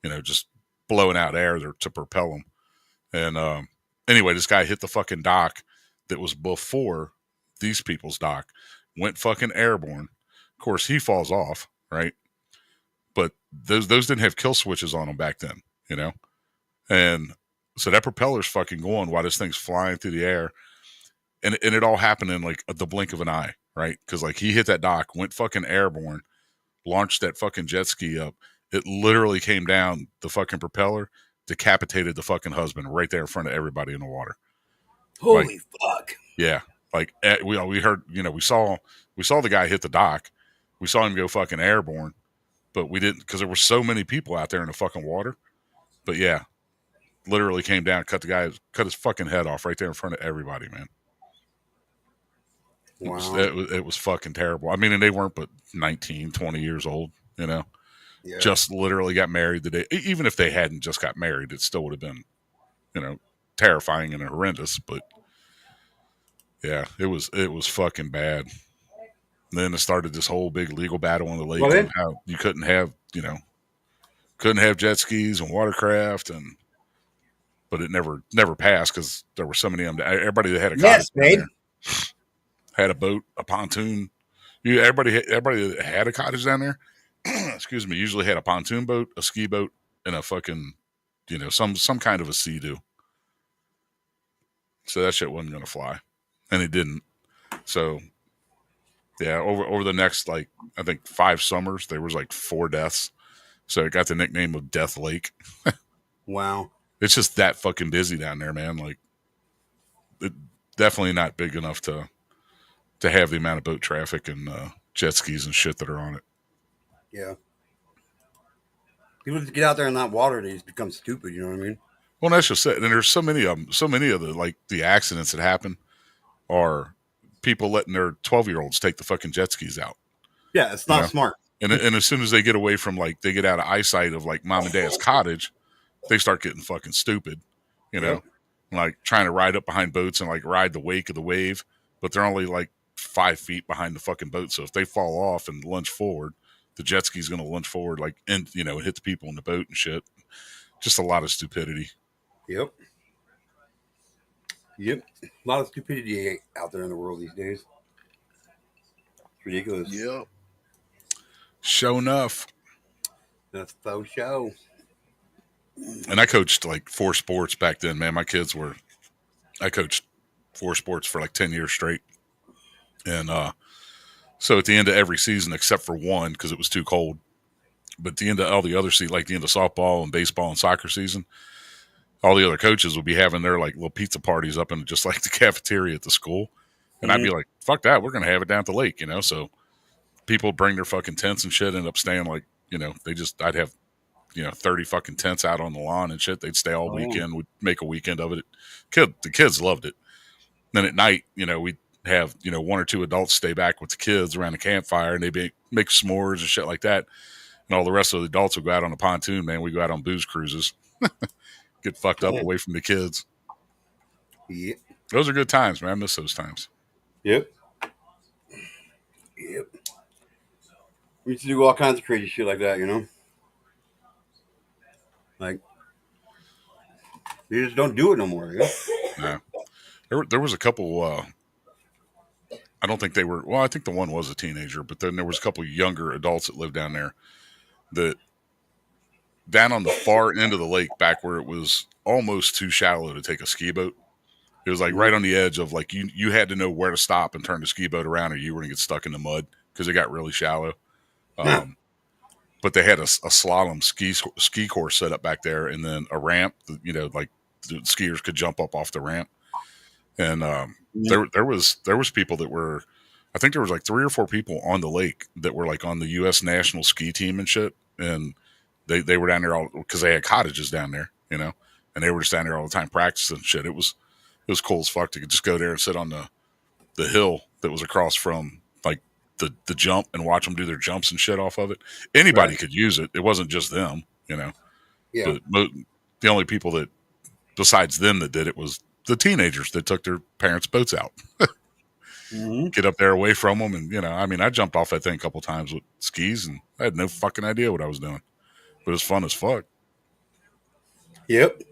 you know, just blowing out air to propel them. And anyway, this guy hit the fucking dock that was before these people's dock, went fucking airborne. Of course, he falls off, right? But those didn't have kill switches on them back then, you know? And so that propeller's fucking going while this thing's flying through the air. And it all happened in like the blink of an eye, right? Because like he hit that dock, went fucking airborne, launched that fucking jet ski up. It literally came down the fucking propeller, decapitated the fucking husband right there in front of everybody in the water. Holy fuck. Yeah. Like we heard, you know, we saw the guy hit the dock. We saw him go fucking airborne, but we didn't because there were so many people out there in the fucking water. But yeah, literally came down, cut his fucking head off right there in front of everybody, man. Wow. It was fucking terrible. I mean, and they weren't but 19, 20 years old, you know. Yeah. Just literally got married the day. Even if they hadn't just got married, it still would have been, you know, terrifying and horrendous. But yeah, it was fucking bad. And then it started this whole big legal battle on the lake and how you couldn't have jet skis and watercraft, but it never passed because there were so many of them. Everybody that had a cottage down there had a boat, a pontoon. Everybody that had a cottage down there, excuse me, usually had a pontoon boat, a ski boat, and a fucking, you know, some kind of a sea-doo. So that shit wasn't gonna fly, and it didn't. So yeah, over the next, like, I think 5 summers, there was like 4 deaths. So it got the nickname of Death Lake. Wow. It's just that fucking busy down there, man. Like, it definitely not big enough to have the amount of boat traffic and jet skis and shit that are on it. Yeah. People just get out there in that water, they just become stupid. You know what I mean? Well, that's just it. And there's so many of them. So many of the accidents that happen are people letting their 12-year-olds take the fucking jet skis out. Yeah, it's not smart. And as soon as they get away from, like, they get out of eyesight of, like, mom and dad's cottage, they start getting fucking stupid, you know, like trying to ride up behind boats and, like, ride the wake of the wave, but they're only like 5 feet behind the fucking boat. So if they fall off and lunge forward, the jet ski's going to lunge forward, like, and, you know, hit the people in the boat and shit. Just a lot of stupidity. Yep. A lot of stupidity out there in the world these days. It's ridiculous. Yep. Show enough. That's faux show. And I coached like 4 sports back then, man. I coached 4 sports for like 10 years straight. And so at the end of every season, except for one, because it was too cold, but at the end of all the other seasons, like the end of softball and baseball and soccer season, all the other coaches would be having their like little pizza parties up in just like the cafeteria at the school. And I'd be like, fuck that, we're going to have it down at the lake, you know? So people would bring their fucking tents and shit, end up staying like, you know, I'd have, you know, 30 fucking tents out on the lawn and shit. They'd stay all weekend. We'd make a weekend of it. The kids loved it. Then at night, you know, we'd have, you know, 1 or 2 adults stay back with the kids around the campfire, and they'd make s'mores and shit like that. And all the rest of the adults would go out on the pontoon, man. We go out on booze cruises. Get fucked up away from the kids. Yep. Those are good times, man. I miss those times. Yep. We used to do all kinds of crazy shit like that, you know? Like, you just don't do it no more, you know? No. There was a couple, I don't think they were, well, I think the one was a teenager, but then there was a couple younger adults that lived down there that, down on the far end of the lake, back where it was almost too shallow to take a ski boat. It was like right on the edge of, like, you had to know where to stop and turn the ski boat around, or you were going to get stuck in the mud because it got really shallow. But they had a slalom ski course set up back there, and then a ramp, you know, like the skiers could jump up off the ramp. And there was people that were, I think there was like 3 or 4 people on the lake that were like on the U.S. national ski team and shit. And they were down there all because they had cottages down there, you know, and they were just down there all the time practicing shit. It was cool as fuck to just go there and sit on the hill that was across from like the jump and watch them do their jumps and shit off of it. Anybody could use it. It wasn't just them, you know. Yeah. But the only people that besides them that did it was the teenagers that took their parents' boats out. Get up there away from them, and, you know, I mean, I jumped off that thing a couple times with skis, and I had no fucking idea what I was doing, but it was fun as fuck. Yep.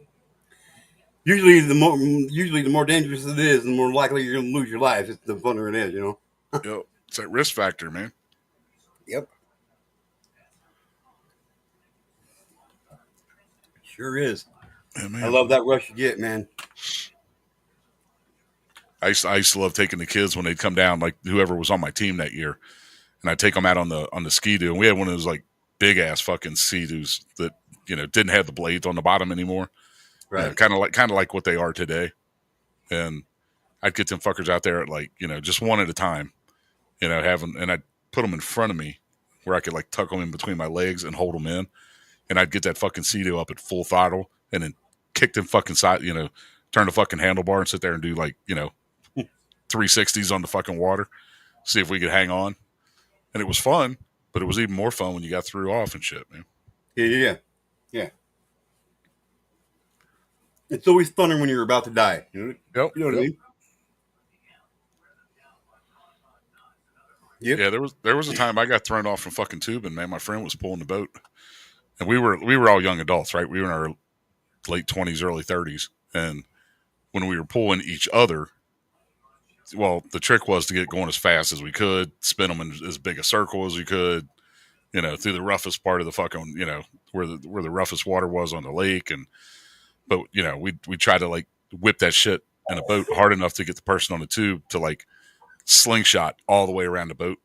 Usually the more dangerous it is, the more likely you're going to lose your life. It's the funner it is, you know. Yep. It's that risk factor, man. Yep. Sure is. Yeah, man. I love that rush you get, man. I used to love taking the kids when they'd come down, like whoever was on my team that year, and I'd take them out on the ski-doo. And we had one of those like big ass fucking ski-doos that, you know, didn't have the blades on the bottom anymore. Right. Kind of like what they are today. And I'd get them fuckers out there at, like, you know, just one at a time, you know, and I'd put them in front of me where I could like tuck them in between my legs and hold them in. And I'd get that fucking ski-doo up at full throttle and then kick the fucking side, turn the fucking handlebar and sit there and do 360s on the fucking water, see if we could hang on. And it was fun, but it was even more fun when you got through off and shit, man. Yeah. It's always funner when you're about to die. You know what I mean? Yep. Yeah, there was a time I got thrown off from fucking tubing, man. My friend was pulling the boat, and we were all young adults, right? We were in our late 20s, early 30s, and when we were pulling each other, well, the trick was to get going as fast as we could, spin them in as big a circle as we could, through the roughest part of the fucking, where the roughest water was on the lake, but we try to whip that shit in a boat hard enough to get the person on the tube to slingshot all the way around the boat.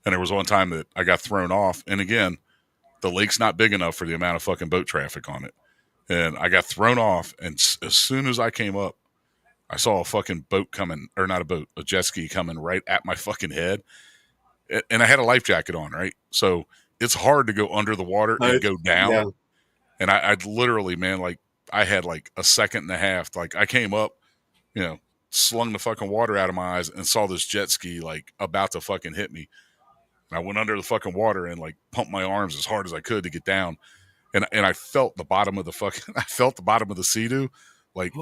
And there was one time that I got thrown off, and again, the lake's not big enough for the amount of fucking boat traffic on it. And I got thrown off, and as soon as I came up, I saw a fucking boat coming, or not a boat, a jet ski coming right at my fucking head. And I had a life jacket on, right? So it's hard to go under the water and go down. Yeah. And I'd literally, man, I had a second and a half. I came up, slung the fucking water out of my eyes and saw this jet ski about to fucking hit me. And I went under the fucking water and pumped my arms as hard as I could to get down. And I felt the bottom of the Sea-Doo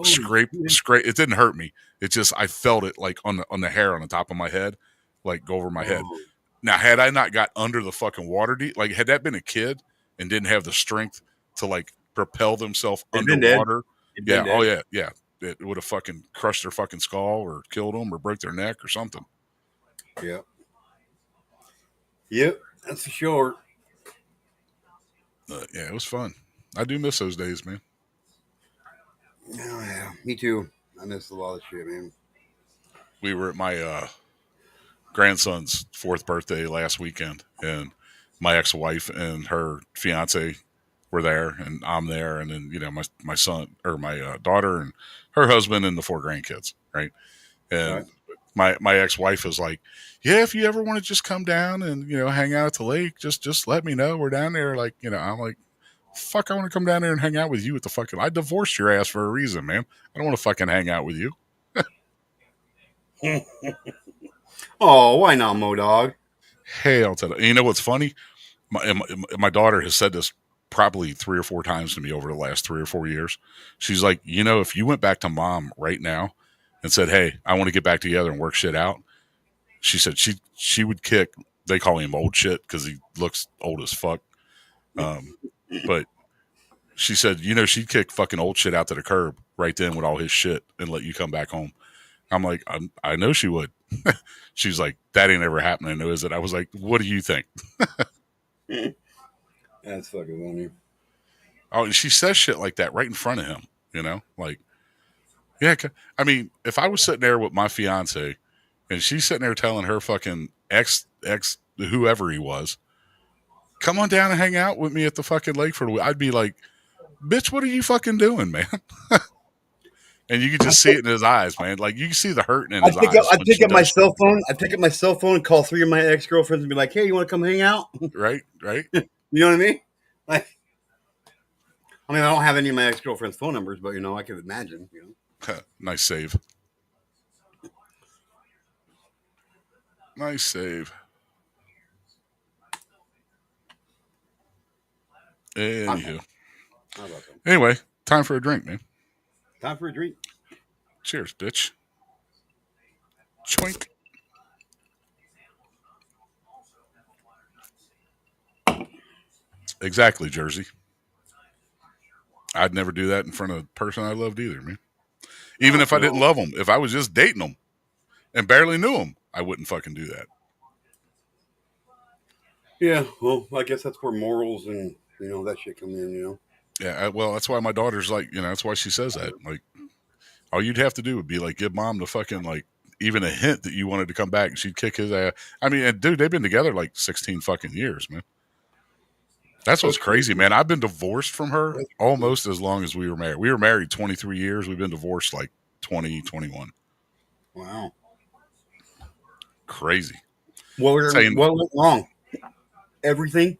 scrape. It didn't hurt me. It just, I felt it on the hair on the top of my head, go over my head. Now, had I not got under the fucking water deep, had that been a kid and didn't have the strength to propel themselves underwater, yeah, it would have fucking crushed their fucking skull or killed them or broke their neck or something. Yep, that's for sure. Yeah, it was fun. I do miss those days, man. Oh, yeah, me too. I miss a lot of shit, man. We were at my grandson's 4th birthday last weekend, and my ex-wife and her fiance were there, and I'm there, and then my son or my daughter and her husband and the 4 grandkids, right? And my ex-wife was like, yeah, if you ever want to just come down and hang out at the lake, just let me know. We're down there, I'm like, fuck, I want to come down there and hang out with you at the fucking. I divorced your ass for a reason, man. I don't want to fucking hang out with you. Oh, why not, Modog? Hey, I'll tell you. You know what's funny? My daughter has said this probably 3 or 4 times to me over the last 3 or 4 years. She's like, if you went back to mom right now and said, hey, I want to get back together and work shit out, she said she would kick. They call him old shit because he looks old as fuck. But she said, she'd kick fucking old shit out to the curb right then with all his shit and let you come back home. I'm like, I know she would. She's like, that ain't ever happening, is it? I was like, what do you think? That's fucking funny. Oh, and she says shit like that right in front of him, yeah. I mean, if I was sitting there with my fiance and she's sitting there telling her fucking ex, whoever he was, come on down and hang out with me at the fucking lake for the week, I'd be like, bitch, what are you fucking doing, man? And you could just see it in his eyes, man. You can see the hurt in his eyes. I'd pick up my cell phone. I'd pick up my cell phone and call 3 of my ex-girlfriends and be like, hey, you want to come hang out? Right. You know what I mean? I don't have any of my ex-girlfriends' phone numbers, but, I can imagine, Nice save. Nice save. Anywho. Anyway, time for a drink, man. Time for a drink. Cheers, bitch. Chwink. Exactly, Jersey. I'd never do that in front of a person I loved either, man. Even if I didn't love them. If I was just dating them and barely knew them, I wouldn't fucking do that. Yeah, well, I guess that's where morals and, that shit come in, Yeah, well, that's why my daughter's that's why she says that. All you'd have to do would be give mom the fucking even a hint that you wanted to come back and she'd kick his ass. I mean, and dude, they've been together 16 fucking years, man. That's what's crazy, man. I've been divorced from her almost as long as we were married. We were married 23 years. We've been divorced 20, 21. Wow. Crazy. What went wrong? Everything?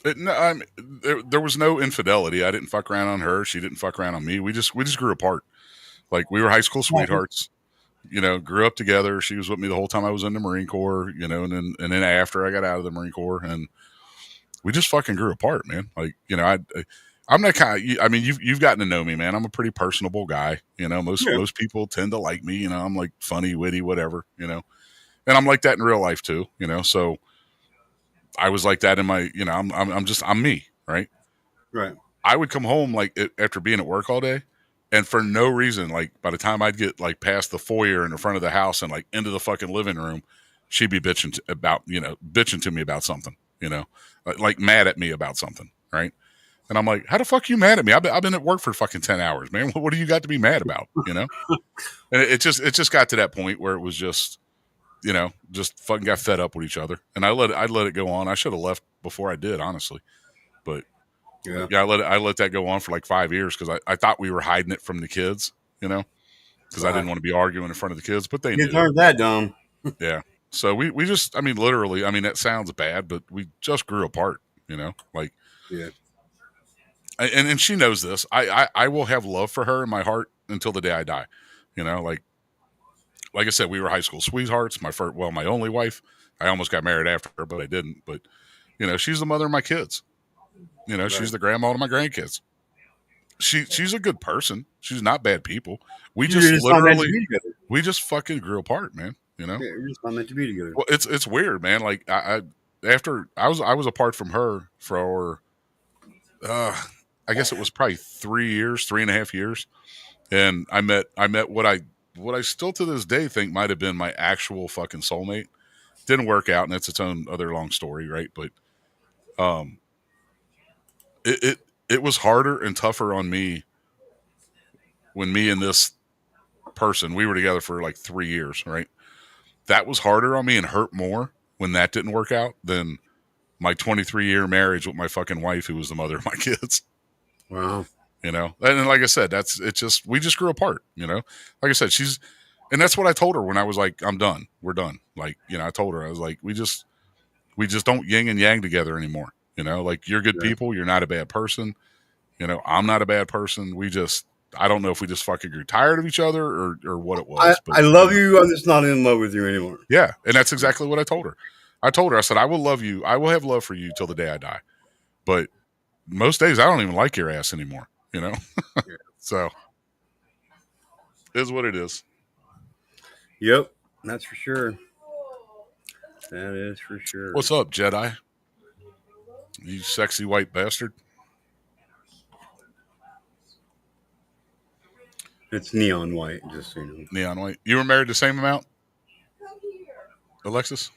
There was no infidelity. I didn't fuck around on her. She didn't fuck around on me. We just grew apart. Like we were high school sweethearts. Grew up together. She was with me the whole time I was in the Marine Corps. And then after I got out of the Marine Corps, and we just fucking grew apart, man. Like I'm that kind of. I mean, you've gotten to know me, man. I'm a pretty personable guy. Most people tend to like me. I'm like funny, witty, whatever. And I'm like that in real life too. So I was like that in my. I'm me, right? Right. I would come home like after being at work all day, and for no reason, like by the time I'd get like past the foyer in the front of the house and like into the fucking living room, she'd be bitching to me about something, like mad at me about something, right? And I'm like, how the fuck are you mad at me? I've been at work for fucking 10 hours, man. What do you got to be mad about, And it just got to that point where it was just, just fucking got fed up with each other, and I'd let it go on. I should have left before I did, honestly, but. Yeah. I let that go on for like 5 years because I thought we were hiding it from the kids, because I didn't want to be arguing in front of the kids, but they kids knew. aren't that dumb. Yeah. So we just, I mean, literally, I mean, that sounds bad, but we just grew apart, like, Yeah. And she knows this. I will have love for her in my heart until the day I die, like I said, we were high school sweethearts. My only wife. I almost got married after her, but I didn't. But, she's the mother of my kids. She's the grandma to my grandkids. She's a good person. She's not bad people. We just fucking grew apart, man. Yeah, you're just not meant to be together. Well, it's weird, man. Like after I was apart from her for I guess it was probably 3.5 years, and I met what I still to this day think might have been my actual fucking soulmate. Didn't work out, and that's its own other long story, right? But it was harder and tougher on me when me and this person, we were together for like 3 years, right? That was harder on me and hurt more when that didn't work out than my 23-year marriage with my fucking wife, who was the mother of my kids. Wow. And like I said, we just grew apart, like I said, and that's what I told her when I was like, I'm done. We're done. Like, I told her, I was like, we just don't yin and yang together anymore. Like you're good people. You're not a bad person. I'm not a bad person. I don't know if we just fucking grew tired of each other or what it was. I love you. I'm just not in love with you anymore. Yeah. And that's exactly what I told her. I said, I will love you. I will have love for you till the day I die. But most days I don't even like your ass anymore, So it is what it is. Yep. That's for sure. That is for sure. What's up, Jedi? You sexy white bastard. It's neon white, just so you know. Neon white. You were married the same amount, Alexis?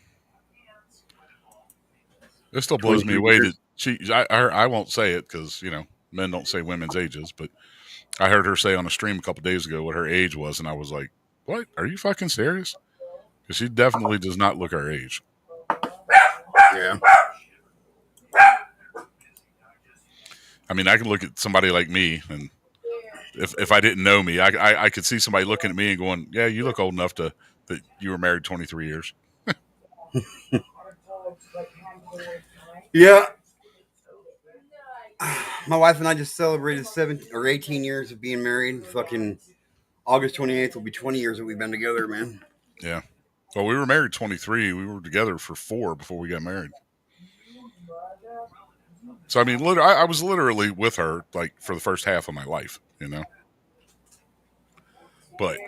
It still blows me away that I won't say it because men don't say women's ages, but I heard her say on a stream a couple days ago what her age was, and I was like, "What? Are you fucking serious?" Because she definitely does not look our age. Yeah. I mean, I can look at somebody like me, and if I didn't know me, I could see somebody looking at me and going, "Yeah, you look old enough that you were married 23 years." Yeah. My wife and I just celebrated 17 or 18 years of being married. Fucking August 28th will be 20 years that we've been together, man. Yeah. Well, we were married 23. We were together for 4 before we got married. So, I mean, I was literally with her, like, for the first half of my life, But,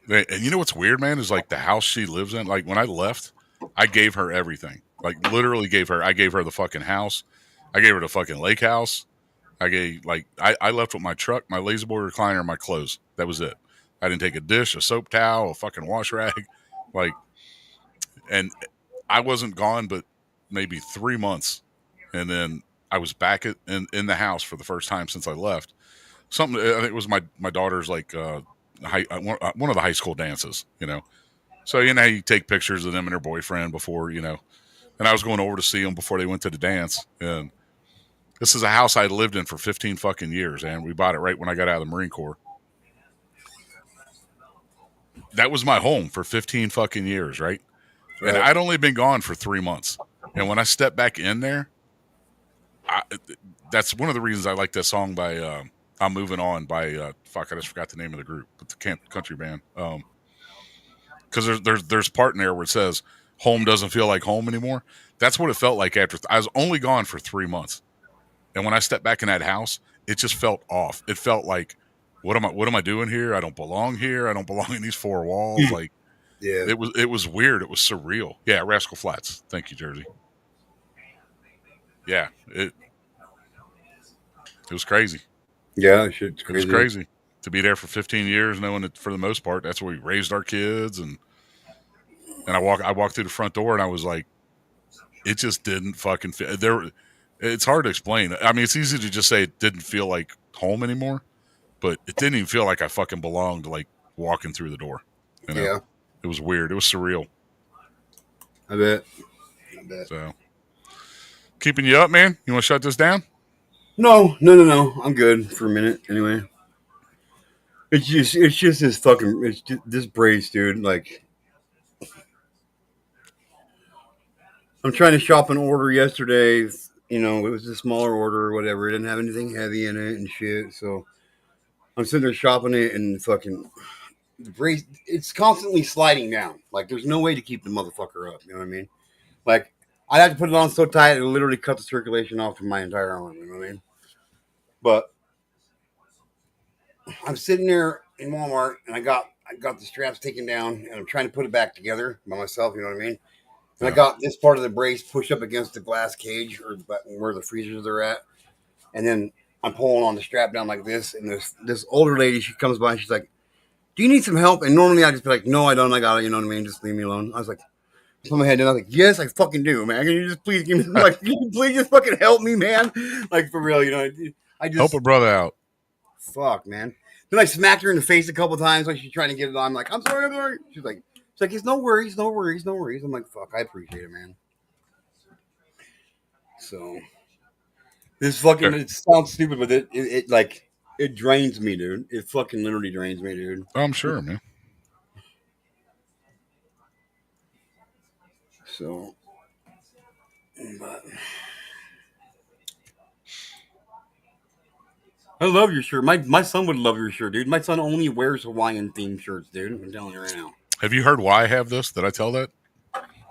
and you know what's weird, man, is, like, the house she lives in. Like, when I left, I gave her everything. Like, literally I gave her the fucking house. I gave her the fucking lake house. I left with my truck, my lazy boy recliner, and my clothes. That was it. I didn't take a dish, a soap towel, a fucking wash rag. Like, and I wasn't gone, but maybe 3 months. And then I was back in the house for the first time since I left. I think it was my daughter's, like, one of the high school dances, So, you take pictures of them and her boyfriend before, and I was going over to see them before they went to the dance. And this is a house I lived in for 15 fucking years, and we bought it right when I got out of the Marine Corps. That was my home for 15 fucking years, right? And I'd only been gone for 3 months. And when I stepped back in there, that's one of the reasons I like that song by I'm Moving On by fuck, I just forgot the name of the group, but the country band. Because there's part in there where it says home doesn't feel like home anymore. That's what it felt like after I was only gone for 3 months, and when I stepped back in that house, it just felt off. It felt like what am I doing here? I don't belong here. I don't belong in these four walls. Like Yeah. it was weird. It was surreal. Yeah, Rascal Flatts. Thank you, Jersey. Yeah, it was crazy. Yeah, shit's crazy. It was crazy to be there for 15 years, knowing that for the most part that's where we raised our kids, and I walked through the front door and I was like, it just didn't fucking fit there. It's hard to explain. I mean, it's easy to just say it didn't feel like home anymore, but it didn't even feel like I fucking belonged, like walking through the door. You know? Yeah. It was weird. It was surreal. I bet. So, keeping you up, man? You want to shut this down? No. I'm good for a minute anyway. It's just this fucking, it's just this brace, dude. Like, I'm trying to shop an order yesterday. You know, it was a smaller order or whatever. It didn't have anything heavy in it and shit. So I'm sitting there shopping it, and fucking the brace, it's constantly sliding down. Like, there's no way to keep the motherfucker up. You know what I mean? Like, I had to put it on so tight it literally cut the circulation off from my entire arm. You know what I mean? But I'm sitting there in Walmart, and I got the straps taken down, and I'm trying to put it back together by myself. You know what I mean? And I got this part of the brace pushed up against the glass cage or where the freezers are at, and then I'm pulling on the strap down like this. And this older lady, she comes by, and she's like, "Do you need some help?" And normally I just be like, "No, I don't. I got it." You know what I mean? Just leave me alone. I was like, put my head down. I was like, "Yes, I fucking do, man. Can you just please give me like, can you please just fucking help me, man? Like, for real, you know? I just help a brother out. Fuck, man. Then I smacked her in the face a couple times like she's trying to get it on. I'm like, I'm sorry. She's like, it's no worries. I'm like, fuck, I appreciate it, man. So this fucking, it sounds stupid, but it like, it drains me, dude. It fucking literally drains me, dude. I'm sure, man. So, but I love your shirt. My son would love your shirt, dude. My son only wears Hawaiian themed shirts, dude. I'm telling you right now. Have you heard why I have this? Did I tell that?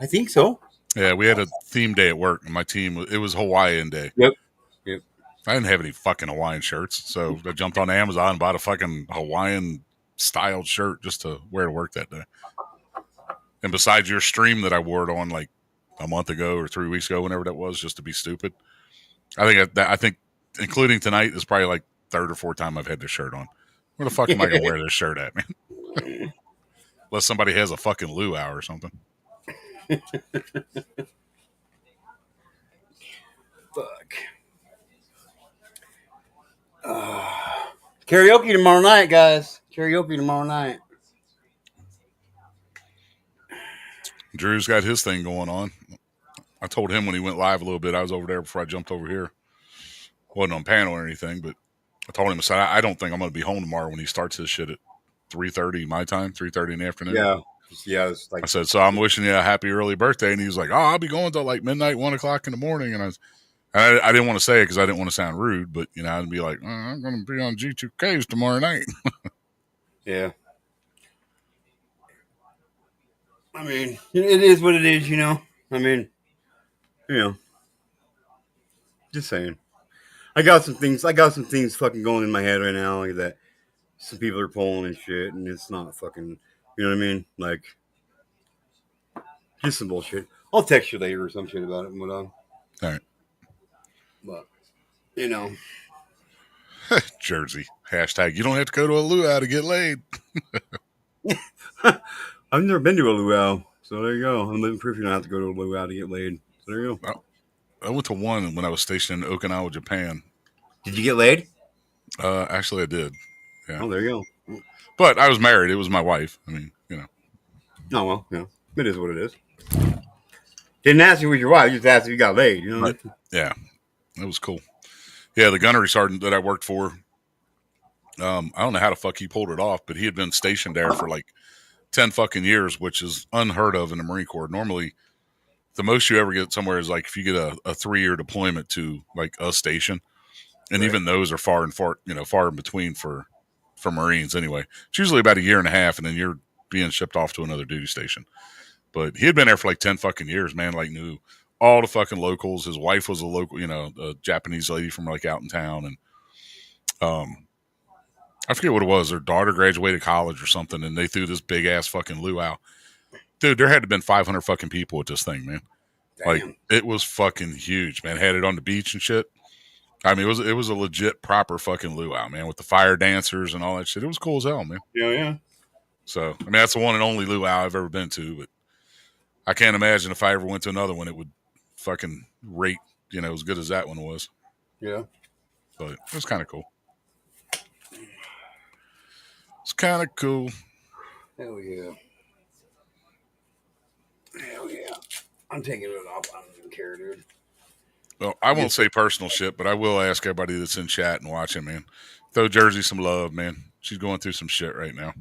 I think so. Yeah, we had a theme day at work, and my team, it was Hawaiian Day. Yep. I didn't have any fucking Hawaiian shirts, so I jumped on Amazon and bought a fucking Hawaiian styled shirt just to wear to work that day. And besides your stream that I wore it on like a month ago or 3 weeks ago, whenever that was, just to be stupid, I think including tonight is probably like third or fourth time I've had this shirt on. Where the fuck am I gonna wear this shirt at, man? Unless somebody has a fucking luau or something. Fuck. Karaoke tomorrow night, guys. Karaoke tomorrow night. Drew's got his thing going on. I told him when he went live a little bit, I was over there before I jumped over here. Wasn't on panel or anything, but I told him, I said, I don't think I'm going to be home tomorrow when he starts his shit at 3:30 my time, 3:30 in the afternoon. Yeah. It's like, I said, so I'm wishing you a happy early birthday. And he was like, oh, I'll be going till like midnight, 1 o'clock in the morning. And I didn't want to say it because I didn't want to sound rude, but you know, I'd be like, I'm going to be on G2Ks tomorrow night. yeah. I mean, it is what it is, you know. I mean, you know, just saying. I got some things fucking going in my head right now, like that. Some people are pulling and shit, and it's not fucking, you know what I mean? Like, just some bullshit. I'll text you later or some shit about it and whatnot. All right. But, you know. Jersey. Hashtag, you don't have to go to a luau to get laid. I've never been to a luau, so there you go. I'm living proof you don't have to go to a luau to get laid. So there you go. I went to one when I was stationed in Okinawa, Japan. Did you get laid? Actually, I did. Yeah. Oh, there you go. But I was married. It was my wife. I mean, you know. Oh, well, yeah. It is what it is. Didn't ask you with your wife. You just asked if you got laid. You know? Right. Yeah. It was cool. Yeah, the gunnery sergeant that I worked for, I don't know how the fuck he pulled it off, but he had been stationed there for like 10 fucking years, which is unheard of in the Marine Corps. Normally, the most you ever get somewhere is like if you get a 3-year deployment to like a station, and Right. even those are far in between for Marines anyway. It's usually about a year and a half, and then you're being shipped off to another duty station. But he had been there for like 10 fucking years, man. Like knew all the fucking locals. His wife was a local, a Japanese lady from like out in town, and I forget what it was. Their daughter graduated college or something, and they threw this big ass fucking luau. Dude, there had to have been 500 fucking people at this thing, man. Damn. Like it was fucking huge, man. Had it on the beach and shit. I mean, it was a legit proper fucking luau, man, with the fire dancers and all that shit. It was cool as hell, man. Yeah. So I mean, that's the one and only luau I've ever been to, but I can't imagine if I ever went to another one, it would fucking rate, as good as that one was. Yeah. But it was kind of cool. It's kind of cool. Hell yeah. Hell yeah. I'm taking it off. I don't even care, dude. Well, I won't say personal shit, but I will ask everybody that's in chat and watching, man. Throw Jersey some love, man. She's going through some shit right now.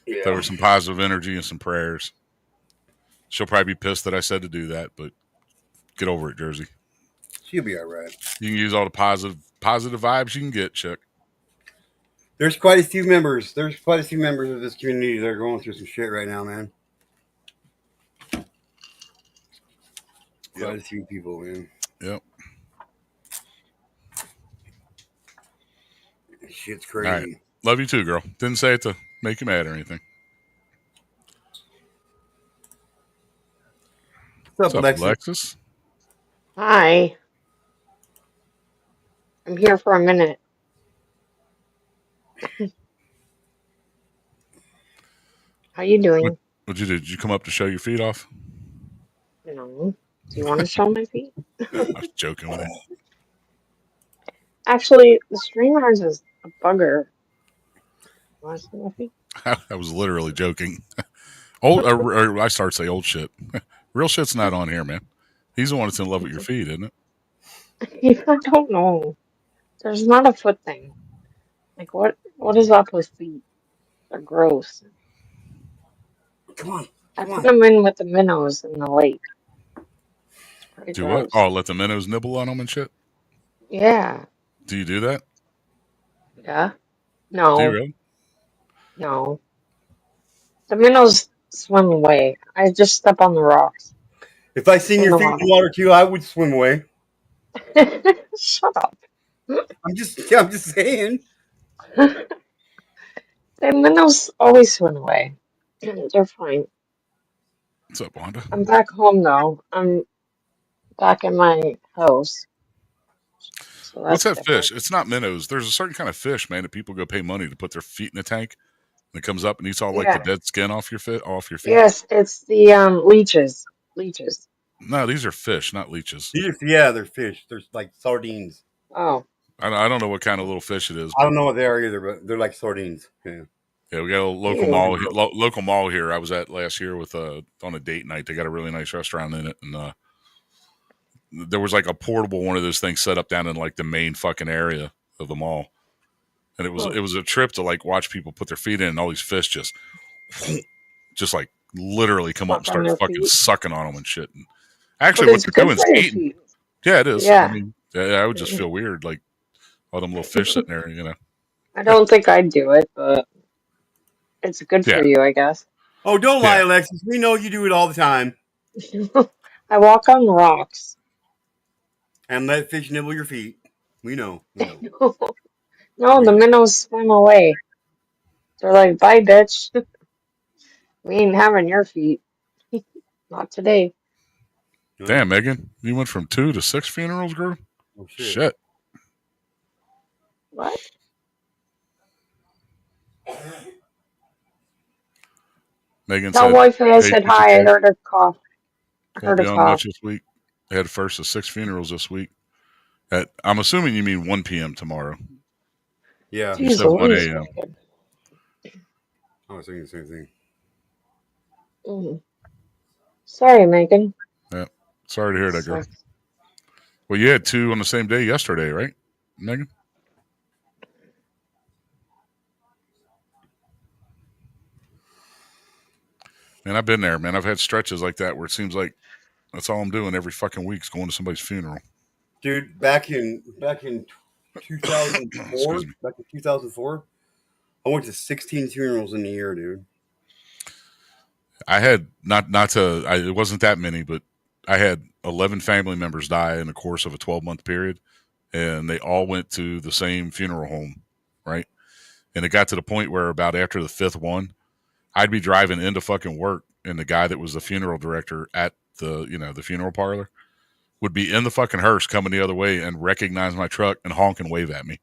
Yeah. Throw her some positive energy and some prayers. She'll probably be pissed that I said to do that, but get over it, Jersey. She'll be all right. You can use all the positive vibes you can get, chick. There's quite a few members. There's quite a few members of this community that are going through some shit right now, man. Quite a few people, man. Yep. Shit's crazy. All right. Love you too, girl. Didn't say it to make you mad or anything. What's up, Alexis? Hi. I'm here for a minute. How you doing? What'd you do? Did you come up to show your feet off? No. Do you want to show my feet? I was joking with you. Actually, the string orange is a bugger. Want to see my feet? I was literally joking. I started to say old shit. Real shit's not on here, man. He's the one that's in love with your feet, isn't it? I don't know. There's not a foot thing. Like, what is up with feet? They're gross. Come on. I put them in with the minnows in the lake. It's pretty Do gross. what? Oh, let the minnows nibble on them and shit? Yeah. Do you do that? Yeah. No. Do you really? No. The minnows swim away. I just step on the rocks. If I seen your feet in the water too, I would swim away. Shut up. I'm just saying. The minnows always swim away. They're fine. What's up, Wanda? I'm back home though. I'm back in my house. So What's that different. fish? It's not minnows. There's a certain kind of fish, man, that people go pay money to put their feet in a tank, and it comes up and eats all like the dead skin off your feet. Yes, it's the leeches. Leeches. No, these are fish, not leeches. They're fish. They're like sardines. Oh. I don't know what kind of little fish it is. I don't know what they are either, but they're like sardines. Yeah. Yeah, we got a local mall here. I was at last year with on a date night. They got a really nice restaurant in it, and there was like a portable one of those things set up down in like the main fucking area of the mall, and it was a trip to like watch people put their feet in, and all these fish just like literally come up and start fucking sucking on them and shit. And actually, what they're doing is eating. Yeah, it is. Yeah. I mean, I would just feel weird, like all them little fish sitting there, I don't think I'd do it, but it's good for you, I guess. Oh, don't lie, Alexis. We know you do it all the time. I walk on rocks. And let fish nibble your feet. We know. No, the minnows swim away. They're like, bye, bitch. We ain't having your feet. Not today. Damn, Megan, you went from 2 to 6 funerals, girl? Oh, shit. What? Megan Tell wife I said hi. I heard her cough. Won't be on much this week. They had first of 6 funerals this week. I'm assuming you mean 1 p.m. tomorrow. Yeah. You said 1 a.m. I was thinking the same thing. Mm. Sorry, Megan. Yeah. Sorry to hear that, girl. Well, you had 2 on the same day yesterday, right, Megan? Man, I've been there, man. I've had stretches like that where it seems like That's all I'm doing every fucking week is going to somebody's funeral. Dude, back in 2004, back in 2004, I went to 16 funerals in a year, dude. I had it wasn't that many, but I had 11 family members die in the course of a 12-month period, and they all went to the same funeral home, right? And it got to the point where about after the fifth one, I'd be driving into fucking work, and the guy that was the funeral director at the funeral parlor would be in the fucking hearse coming the other way and recognize my truck and honk and wave at me.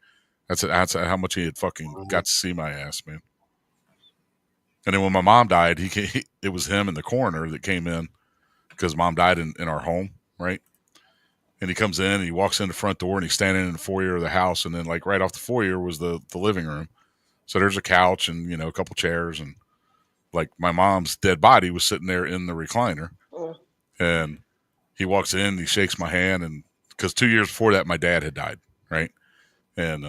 That's how much he had fucking got to see my ass, man. And then when my mom died, it was him and the coroner that came in because mom died in our home, right? And he comes in and he walks in the front door and he's standing in the foyer of the house, and then like right off the foyer was the living room. So there's a couch and a couple chairs, and like my mom's dead body was sitting there in the recliner. And he walks in, he shakes my hand, and because 2 years before that my dad had died, right? And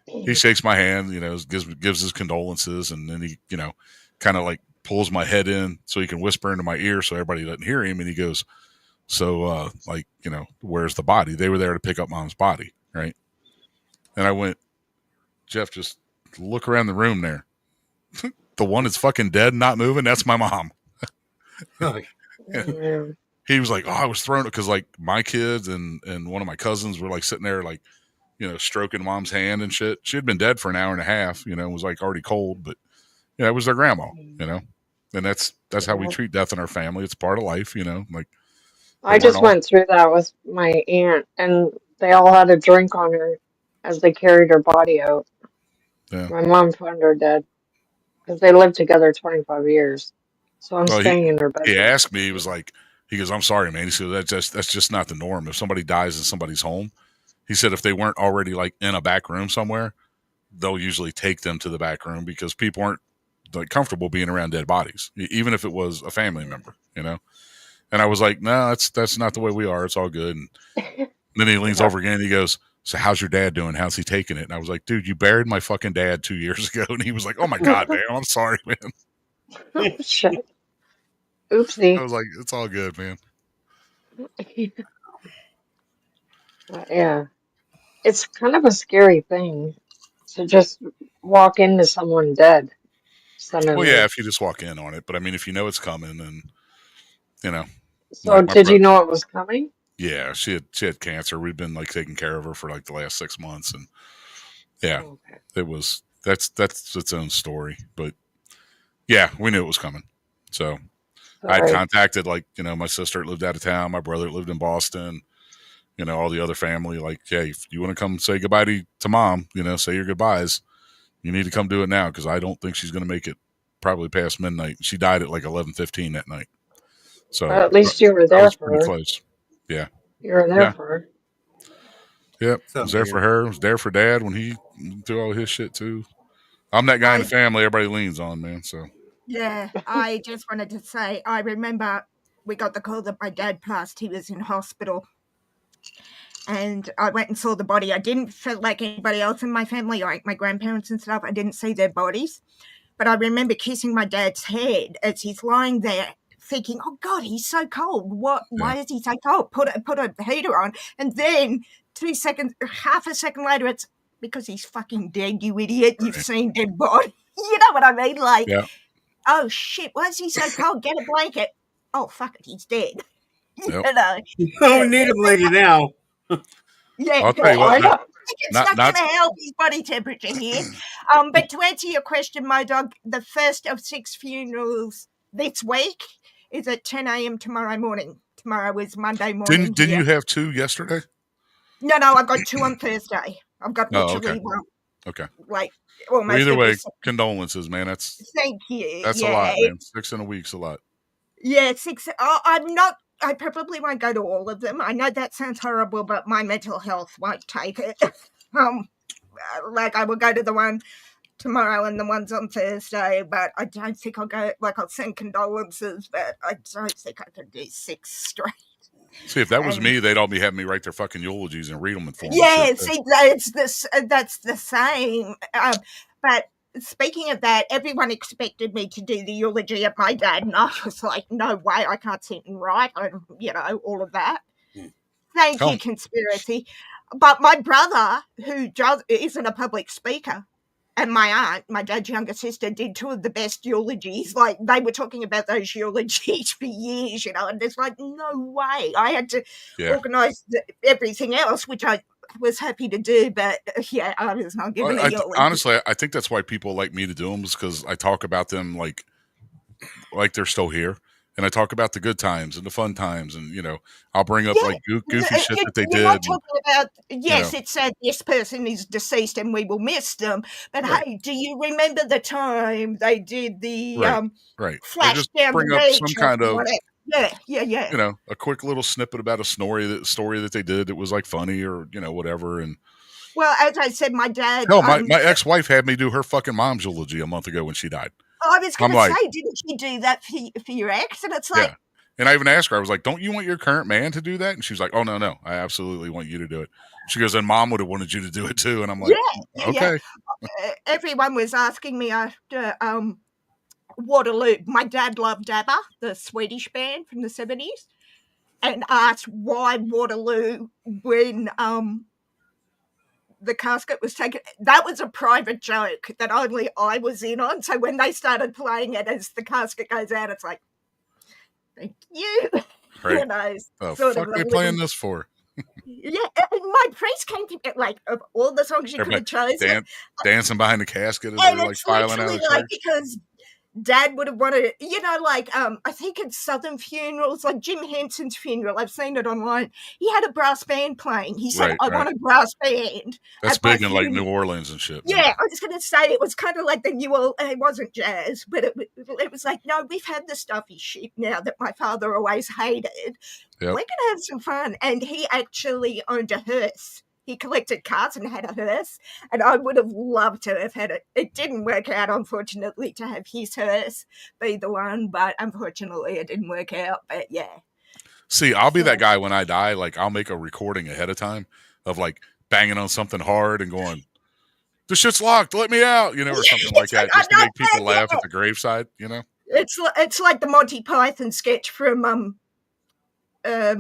he shakes my hand, gives his condolences, and then he, kind of like pulls my head in so he can whisper into my ear so everybody doesn't hear him. And he goes, so, where's the body? They were there to pick up mom's body, right? And I went, Jeff, just look around the room there. The one that's fucking dead, not moving, that's my mom. He was like, oh, I was thrown because like my kids and one of my cousins were like sitting there like, stroking mom's hand and shit. She had been dead for an hour and a half, was like already cold, but it was their grandma, and that's how we treat death in our family. It's part of life, like. I just went through that with my aunt, and they all had a drink on her as they carried her body out. Yeah. My mom found her dead because they lived together 25 years. So I'm staying in her bedroom. He asked me, he goes, I'm sorry, man. He said, that's just not the norm. If somebody dies in somebody's home, he said if they weren't already like in a back room somewhere, they'll usually take them to the back room because people aren't like comfortable being around dead bodies, even if it was a family member, And I was like, no, that's not the way we are. It's all good. And then he leans over again and he goes, so how's your dad doing? How's he taking it? And I was like, dude, you buried my fucking dad 2 years ago. And he was like, oh my God, man, I'm sorry, man. Oh, shit. Oopsie. I was like, it's all good, man. Yeah. It's kind of a scary thing to just walk into someone dead suddenly. Well, yeah, if you just walk in on it. But I mean, if you know it's coming and, So like did you know it was coming? Yeah, she had cancer. We've been like taking care of her for like the last 6 months, and yeah, that's its own story. But yeah, we knew it was coming. So I contacted like my sister that lived out of town, my brother that lived in Boston, all the other family. Like, hey, if you want to come say goodbye to mom, say your goodbyes, you need to come do it now because I don't think she's going to make it probably past midnight. She died at like 11:15 that night. So at least you were there for her. Close. Yeah. You were there for her. Yep. I was there for her. I was there for dad when he threw all his shit too. I'm that guy in the family everybody leans on, man. So yeah, I just wanted to say I remember we got the call that my dad passed. He was in hospital. And I went and saw the body. I didn't feel like anybody else in my family, like my grandparents and stuff. I didn't see their bodies. But I remember kissing my dad's head as he's lying there thinking, oh, God, he's so cold. Why is he so cold? Put a heater on. And then 2 seconds, half a second later, it's because he's fucking dead, you idiot. You've seen dead body. You know what I mean? Like, oh, shit, why is he so cold? Get a blanket. Oh, fuck it, he's dead. Yep. You don't need a blanket now. Yeah, I'll tell you what. It's not going to help his body temperature here. But to answer your question, my dog, the first of 6 funerals this week is at 10 a.m. tomorrow morning. Tomorrow is Monday morning. Didn't you have 2 yesterday? No, I've got 2 on Thursday. I've got literally one. Okay. Like, well, either way, condolences, man. Thank you. That's a lot, man. 6 in a week's a lot. Yeah, 6. I probably won't go to all of them. I know that sounds horrible, but my mental health won't take it. Like I will go to the one tomorrow and the ones on Thursday, but I don't think I'll go. Like I'll send condolences, but I don't think I can do 6 straight. See, if that was me, they'd all be having me write their fucking eulogies and read them in form. Yeah, see, that's the same. But speaking of that, everyone expected me to do the eulogy of my dad, and I was like, no way, I can't sit and write, and, all of that. Thank you, conspiracy. But my brother, who isn't a public speaker, and my aunt, my dad's younger sister, did two of the best eulogies. Like, they were talking about those eulogies for years, and it's like, no way. I had to organise everything else, which I was happy to do, but I was not giving a eulogy. Honestly, I think that's why people like me to do them, is because I talk about them like they're still here. And I talk about the good times and the fun times, and I'll bring up like goofy shit that they did. Not talking about it's said this person is deceased and we will miss them, but hey, do you remember the time they did the flash down bring the up beach? Some kind of yeah. A quick little snippet about a story that they did that was like funny or whatever. And well, as I said, my dad. No, my ex-wife had me do her fucking mom's eulogy a month ago when she died. I was going to say, didn't you do that for your ex? And it's like, and I even asked her, I was like, don't you want your current man to do that? And she's like, oh, no, I absolutely want you to do it. She goes, and mom would have wanted you to do it too. And I'm like, okay. Everyone was asking me after Waterloo. My dad loved ABBA, the Swedish band from the 70s, and asked why Waterloo when the casket was taken. That was a private joke that only I was in on. So when they started playing it as the casket goes out, it's like, thank you. Right. The fuck are they playing this for? Yeah, and my priest came to like of all the songs you could have chosen, dancing behind the casket as they're like filing out of church. Because Dad would have wanted, I think it's Southern funerals, like Jim Henson's funeral. I've seen it online. He had a brass band playing. He said, I want a brass band. That's big in like New Orleans and shit. Yeah, I was going to say it was kind of like it wasn't jazz, but it was like, no, we've had the stuffy shit now that my father always hated. Yep. We're going to have some fun. And he actually owned a hearse. He collected cars and had a hearse, and I would have loved to have had it. It didn't work out, unfortunately, to have his hearse be the one, but unfortunately it didn't work out, but yeah. See, I'll be that guy when I die. Like, I'll make a recording ahead of time of, like, banging on something hard and going, the shit's locked, let me out, or something like that, just to make people laugh at the graveside, It's like the Monty Python sketch from, I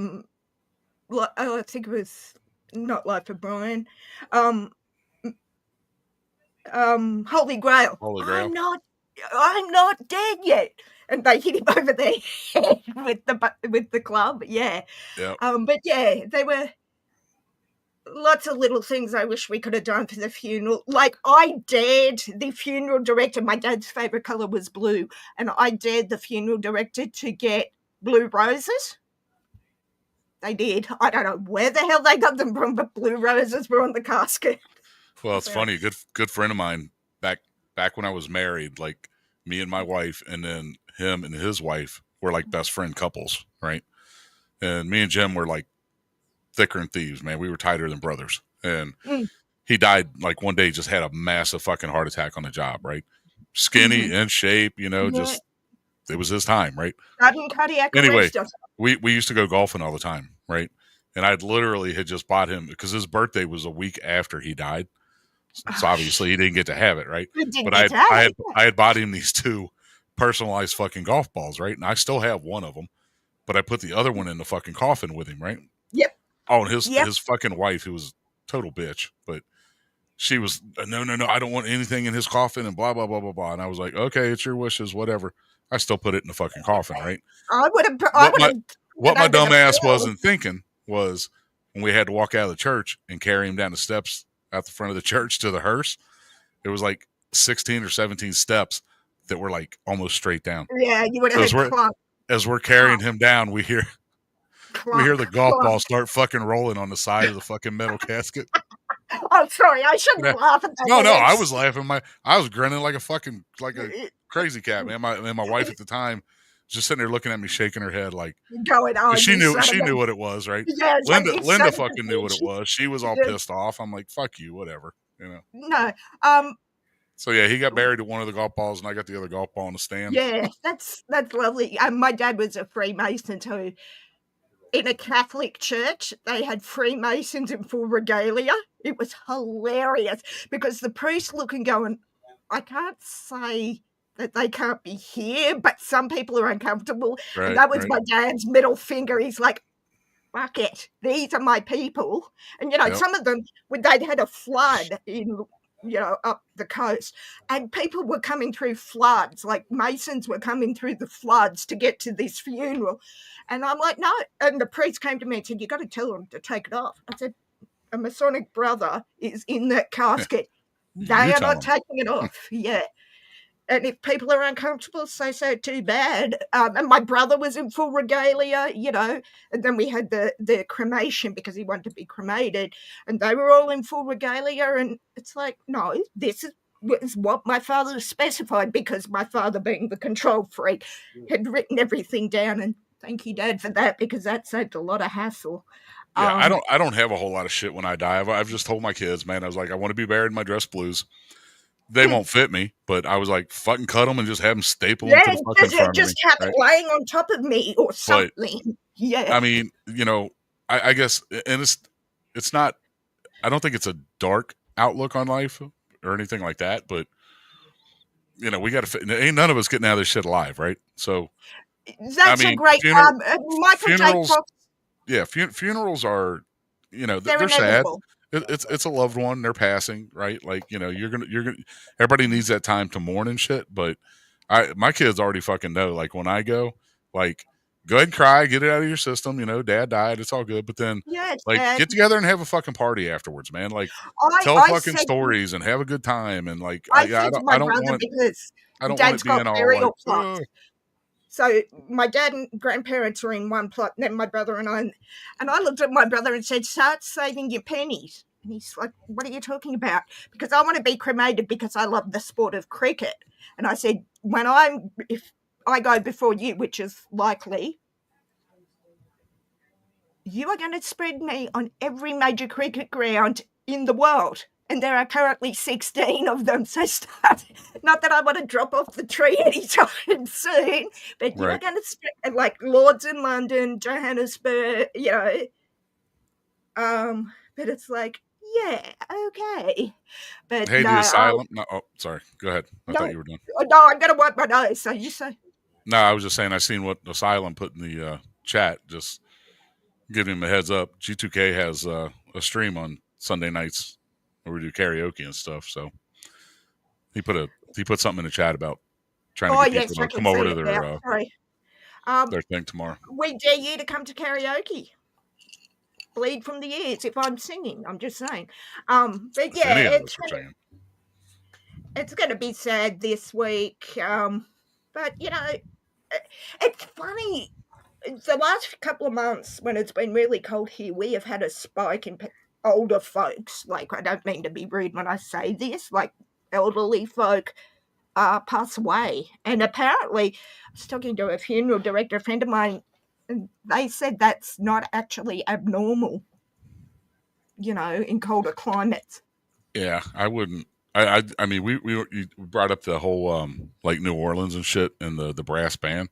think it was... not Life of Brian. Holy Grail. Holy Grail. I'm not dead yet. And they hit him over the head with the club. Yeah. Yep. But yeah, there were lots of little things I wish we could have done for the funeral. Like, I dared the funeral director. My dad's favorite color was blue, and I dared the funeral director to get blue roses. They did. I don't know where the hell they got them from, but blue roses were on the casket. Well, it's funny. Good friend of mine back when I was married, like me and my wife, and then him and his wife were like best friend couples, right? And me and Jim were like thicker than thieves, man. We were tighter than brothers. And he died like one day, just had a massive fucking heart attack on the job, right? Skinny, in shape, just it was his time, right? Anyway, we used to go golfing all the time, right? And I literally had just bought him, because his birthday was a week after he died. So obviously he didn't get to have it, right? But I had bought him these 2 personalized fucking golf balls, right? And I still have one of them, but I put the other one in the fucking coffin with him, right? Yep. Oh, and his fucking wife, who was a total bitch, but she was, no, I don't want anything in his coffin and blah, blah, blah, blah, blah. And I was like, okay, it's your wishes, whatever. I still put it in the fucking coffin, right? What my dumb ass wasn't thinking was when we had to walk out of the church and carry him down the steps out the front of the church to the hearse, it was like 16 or 17 steps that were like almost straight down. Yeah, you would have had as we're carrying him down, we hear the golf ball start fucking rolling on the side of the fucking metal casket. I'm sorry, I shouldn't laugh at that. No, I was laughing. I was grinning like a crazy cat, man. My wife at the time just sitting there looking at me, shaking her head, like going on. She knew what it was, right? Yeah, Linda fucking knew what it was. She was all pissed off. I'm like, fuck you, whatever, No. So yeah, he got buried at one of the golf balls, and I got the other golf ball in the stand. Yeah, that's lovely. My dad was a Freemason too. In a Catholic church, they had Freemasons in full regalia. It was hilarious because the priest looking going, I can't say that they can't be here, but some people are uncomfortable. Right, And that was right. my dad's middle finger. He's like, fuck it. These are my people. And, Yep. some of them, when they'd had a flood in, up the coast, and people were coming through floods, like Masons were coming through the floods to get to this funeral. And I'm like, no. And the priest came to me and said, you got to tell them to take it off. I said, a Masonic brother is in that casket. They You are tell not them. taking it off. Yeah. And if people are uncomfortable, say so, too bad. And my brother was in full regalia, and then we had the cremation because he wanted to be cremated, and they were all in full regalia. And it's like, no, this is what my father specified, because my father, being the control freak, had written everything down. And thank you, Dad, for that, because that saved a lot of hassle. Yeah, I don't have a whole lot of shit when I die. I've just told my kids, man, I was like, I want to be buried in my dress blues. They won't fit me, but I was like, fucking cut them and just have them staple them to the fucking front just of me. have it laying on top of me or something. Yeah. I mean, I guess, and it's not, I don't think it's a dark outlook on life or anything like that, but we got to fit. Ain't none of us getting out of this shit alive, right? So that's a great Michael J. Fox. Yeah, funerals are, they're sad. inevitable. It's a loved one, they're passing, right? Like, you're gonna everybody needs that time to mourn and shit. But my kids already fucking know. Like, when I go, like, go ahead and cry, get it out of your system. Dad died, it's all good. But then, get together and have a fucking party afterwards, man. Like, tell fucking stories and have a good time. And like, I don't want it, because I don't Dad's want it being got all burial like, plots. So my dad and grandparents are in one plot, and then my brother and I looked at my brother and said, start saving your pennies. And he's like, what are you talking about? Because I want to be cremated because I love the sport of cricket. And I said, if I go before you, which is likely, you are going to spread me on every major cricket ground in the world. And there are currently 16 of them. So start. Not that I want to drop off the tree anytime soon, but you're going to spread, like Lords in London, Johannesburg, but it's like, yeah, okay. But hey, no, the asylum. No, oh, sorry. Go ahead. I thought you were done. No, I'm going to wipe my nose. So you say. No, I was just saying, I seen what Asylum put in the chat. Just giving him a heads up. G2K has a stream on Sunday nights where we do karaoke and stuff. So he put something in the chat about trying to get people to come over to their thing tomorrow. We dare you to come to karaoke. Bleed from the ears if I'm singing. I'm just saying. But yeah, it's going to be sad this week. But it's funny. The last couple of months, when it's been really cold here, we have had a spike in older folks. Like, I don't mean to be rude when I say this, like elderly folk pass away. And apparently, I was talking to a funeral director, a friend of mine, and they said that's not actually abnormal, in colder climates. Yeah, I wouldn't. I mean, we brought up the whole like New Orleans and shit and the brass band.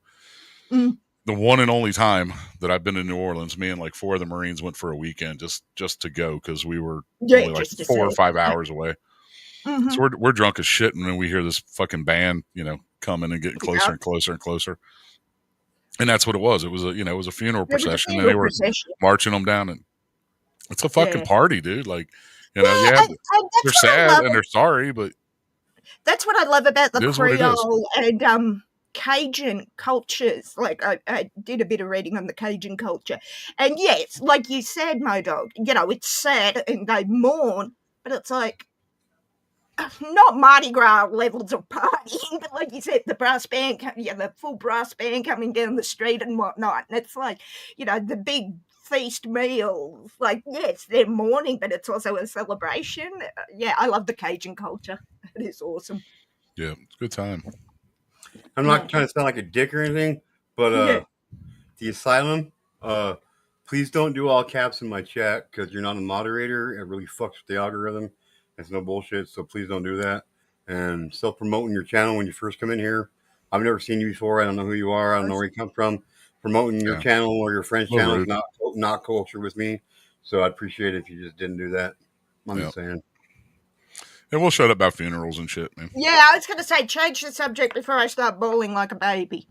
Mm. The one and only time that I've been to New Orleans, me and like 4 of the Marines went for a weekend just to go because we were only like 4 or 5 hours away. Mm-hmm. So we're drunk as shit, and then we hear this fucking band, coming and getting closer and closer and closer. And that's what it was. It was a funeral procession, and they were marching them down, and it's a fucking party, dude. Like, they're sad and they're sorry, but that's what I love about the Creole and Cajun cultures. Like, I did a bit of reading on the Cajun culture, and yes, like you said, Modog, it's sad and they mourn, but it's like not Mardi Gras levels of partying, but like you said, the brass band, the full brass band coming down the street and whatnot, and it's like, the big feast meals. Like, yes, they're mourning, but it's also a celebration. Yeah, I love the Cajun culture. It is awesome. Yeah, it's a good time. I'm not trying to sound like a dick or anything, but the Asylum, please don't do all caps in my chat because you're not a moderator. It really fucks with the algorithm. It's no bullshit, so please don't do that. And self-promoting your channel when you first come in here. I've never seen you before. I don't know who you are. I don't know where you come from. Promoting your channel or your friend's channel is not culture with me. So I'd appreciate it if you just didn't do that. I'm just saying. And we'll shut up about funerals and shit, man. Yeah, I was going to say, change the subject before I start bawling like a baby.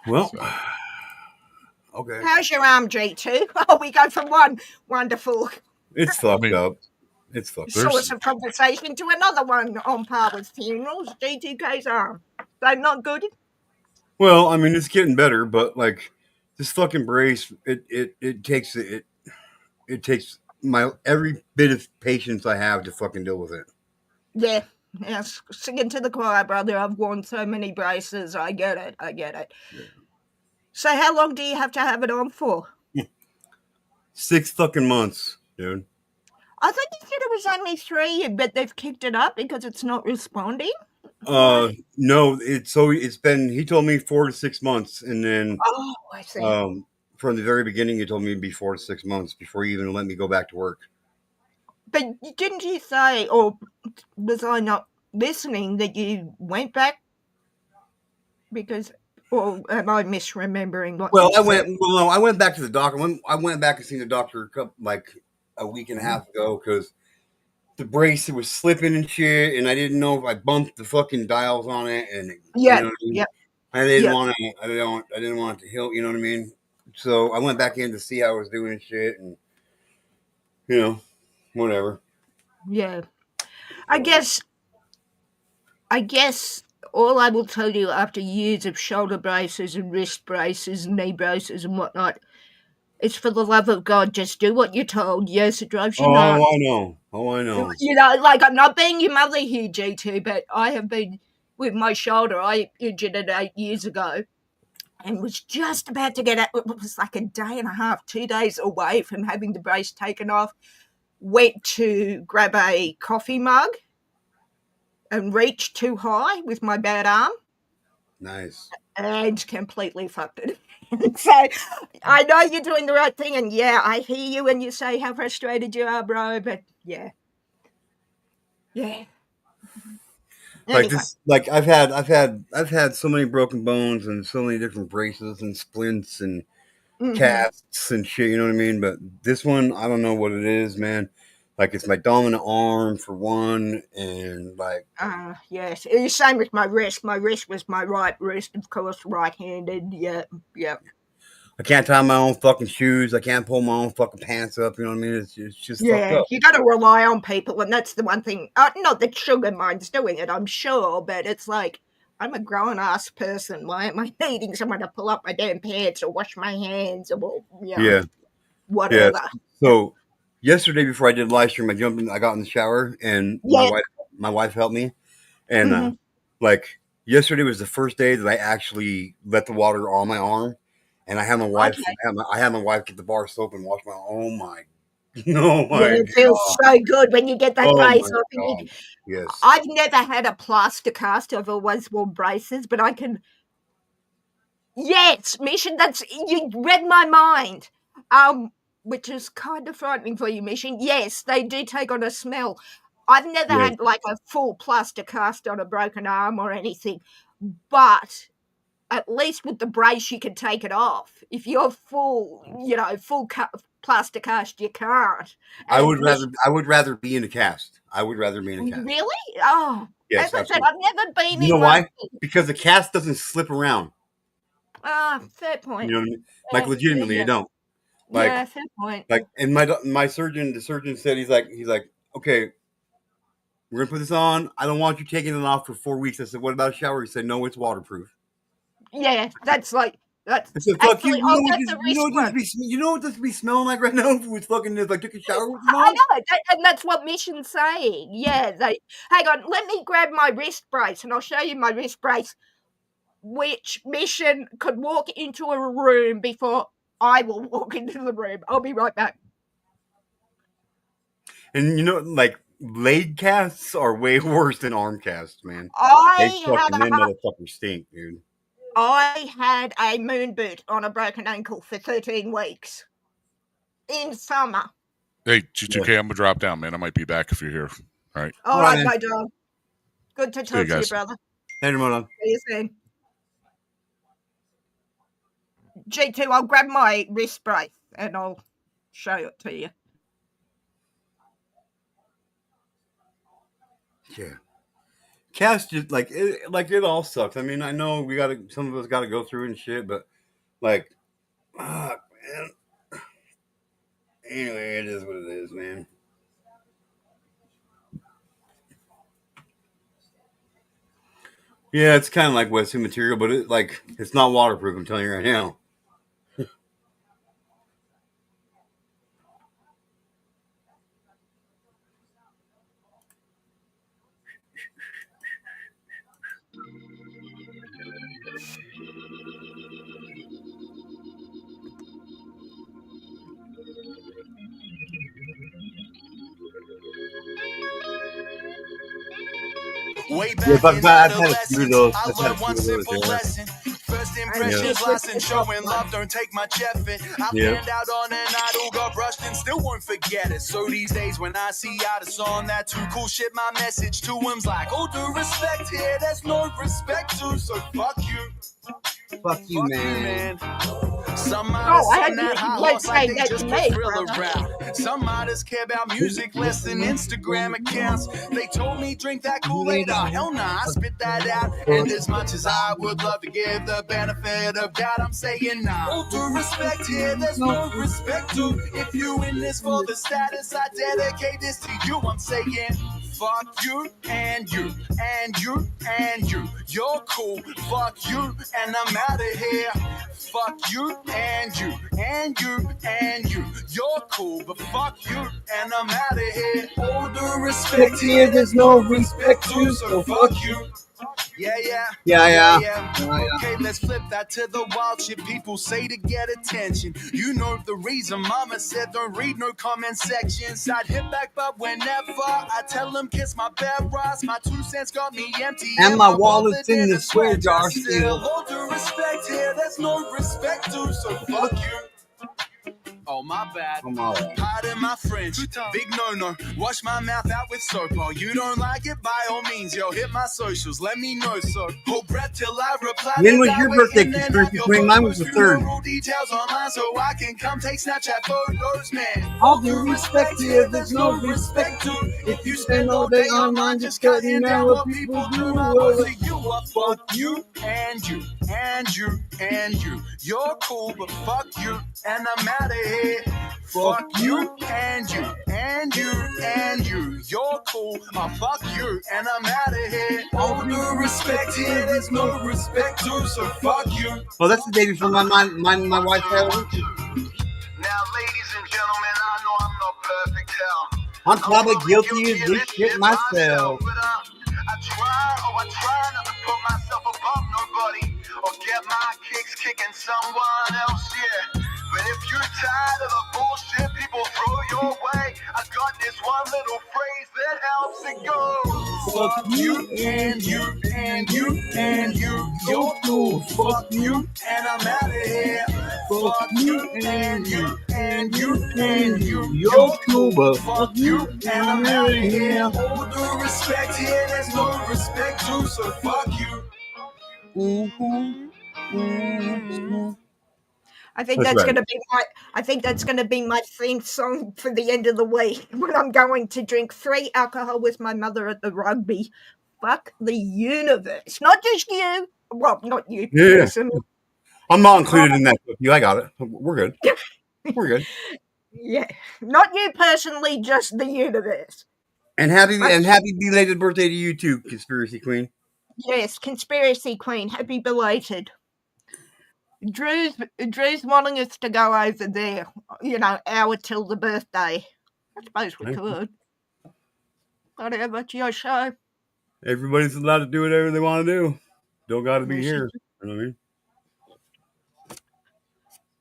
Well, So, okay. How's your arm, G2? Oh, we go from one wonderful It's fucked up. It's fucked up. source of conversation to another one on par with funerals. G2K's arm. They're not good. Well, I mean, it's getting better, but like this fucking brace, it takes my every bit of patience I have to fucking deal with it. Yeah. Yes, singing to the choir, brother. I've worn so many braces. I get it. Yeah. So how long do you have to have it on for? 6 fucking months, dude. I thought you said it was only 3, but they've kicked it up because it's not responding. No, it's been, he told me 4 to 6 months, and then Oh, I see. from the very beginning he told me it'd be 4 to 6 months before he even let me go back to work. But didn't you say, or was I not listening, that you went back? Because, or am I misremembering what you said? I went back to the doctor. I went back and seen the doctor like a week and a half ago because the brace, it was slipping and shit, and I didn't know if I bumped the fucking dials on it, and Yeah, you know what I mean? yeah. I didn't want to. I didn't want it to heal. You know what I mean? So I went back in to see how I was doing and shit, and whatever. Yeah. I guess all I will tell you after years of shoulder braces and wrist braces and knee braces and whatnot is, for the love of God, just do what you're told. Yes, it drives you nuts. I know. Oh, I know. You know, like, I'm not being your mother here, G2, but I have been with my shoulder. I injured it 8 years ago and was just about to get it. It was like a day and a half, 2 days away from having the brace taken off. Went to grab a coffee mug and reached too high with my bad arm. Nice. And completely fucked it. So I know you're doing the right thing, and yeah, I hear you when you say how frustrated you are, bro, but yeah. Anyway. Like this, like I've had so many broken bones and so many different braces and splints and casts and shit, you know what I mean? But this one, I don't know what it is, man. Like, it's my dominant arm for one, and like, yes, it's the same with my wrist. My wrist was my right wrist, of course, right-handed. Yeah. I can't tie my own fucking shoes. I can't pull my own fucking pants up. You know what I mean? It's just fucked up. You got to rely on people, and that's the one thing. Not that Sugar mind's doing it, I'm sure, but it's like, I'm a grown-ass person. Why am I needing someone to pull up my damn pants or wash my hands or, whatever? Yeah. So yesterday, before I did live stream, I got in the shower, and my wife helped me, and like yesterday was the first day that I actually let the water on my arm, and I had my wife. Okay. I had my wife get the bar soap and wash my. Oh my It feels so good when you get that brace off. Yes. I've never had a plaster cast. I've always worn braces, but I can. Yes, Mission. You read my mind. Which is kind of frightening for you, Mission. Yes, they do take on a smell. I've never had like a full plaster cast on a broken arm or anything, but at least with the brace you can take it off. If you're full plaster cast, you can't. I would rather be in a cast. I would rather be in a cast. Really? Oh, yes. As I said, I've never been. You know why? Because the cast doesn't slip around. Fair point. You know what I mean? Like, legitimately, you don't. Like, yeah, fair point. Like, and the surgeon said, he's like, okay, we're gonna put this on. I don't want you taking it off for 4 weeks. I said, what about a shower? He said, no, it's waterproof. Yeah, that's like that's. I said, fuck you. You know what this be smelling like right now? If it was fucking if I took a shower with I know, and that's what Mission's saying. Yeah, hang on. Let me grab my wrist brace, and I'll show you my wrist brace, which Mission could walk into a room before I will walk into the room. I'll be right back. And like, leg casts are way worse than arm casts, man. Them motherfuckers stink, dude. I had a moon boot on a broken ankle for 13 weeks in summer. Hey, G2K, I'm gonna drop down, man. I might be back if you're here. All right. All right, my dog. Good to talk to you, brother. Hey, Ramona. See you soon. G2, I'll grab my wrist brace and I'll show it to you. Yeah. Cast just like it all sucks. I mean, I know some of us got to go through and shit, but like, man. Anyway, it is what it is, man. Yeah, it's kind of like wetsuit material, but it's not waterproof. I'm telling you right now. Way Yes, back in I've had a few of adolescence, those. I I've had a learned one few of those. simple lesson. First And Yeah. impressions stick with lost and the soft showing one. love don't take much effort. I Yeah. fanned out on an idol, got brushed and still won't forget it. So these days when I see out a song that too cool shit, my message to him's like, oh, do respect here, there's no respect to, so fuck you. Fuck you, man. Some Oh, artists I on hope that high you won't horse like say they that just to put me, Thriller brother. out. Some artists care about music less than Instagram accounts. They told me drink that Kool-Aid, oh hell nah, I spit that out. And as much as I would love to give the benefit of doubt, I'm saying nah. All due respect here, there's no respect to. If you in this for the status, I dedicate this to you. I'm saying fuck you and you and you and you. You're cool, fuck you, and I'm out of here. Fuck you and you and you and you. You're cool, but fuck you, and I'm out of here. All due respect here, there's no respect to, so fuck you. Yeah. Okay, let's flip that to the wild shit people say to get attention. You know the reason mama said don't read no comment sections. I'd hit back, but whenever I tell them kiss my bed rise, my 2 cents got me empty. And my wallet's in the swear jar still. All due respect here, there's no respect to, so fuck you. Oh, my bad. Pardon my French. Big no-no. Wash my mouth out with soap. Oh, you don't like it? By all means, yo, hit my socials. Let me know, so. Hold breath till I reply. When was your birthday, Conspiracy Queen? Mine was the 3rd. Details online so I can come take Snapchat photos, man. All due respect here, there's no respect to. If you spend all day online just cutting down what people do, I will say you up. Fuck you and you and you and you. You're cool, but fuck you, and I'm out of here. Fuck you and you and you and you. You're cool, fuck you, and I'm out of here. All due respect here, there's no respect to, so fuck you. Well, that's the day before my wife's anniversary. Now, ladies and gentlemen, I know I'm no perfect hell. I'm probably guilty of this shit myself. But I try not to put myself above nobody or get my kicks kicking someone else, yeah. But if you're tired of the bullshit people throw your way, I got this one little phrase that helps it go. Fuck you and you and you and you. You're cool. Fuck you and I'm out of here. Fuck you and you and you and you. You're cool, but fuck you and I'm out of here. All due respect here, there's no respect to, so fuck you. I think that's going to be my theme song for the end of the week when I'm going to drink 3 alcohol with my mother at the rugby. Fuck the universe, not just you. Well, not you. Yeah. Personally. I'm not included in that with you. I got it. We're good. We're good. Yeah, not you personally, just the universe. And happy belated birthday to you too, Conspiracy Queen. Yes, Conspiracy Queen. Happy belated. Drew's wanting us to go over there, hour till the birthday. I suppose we could. Whatever, it's your show. Everybody's allowed to do whatever they want to do. Don't got to be here. You know what I mean?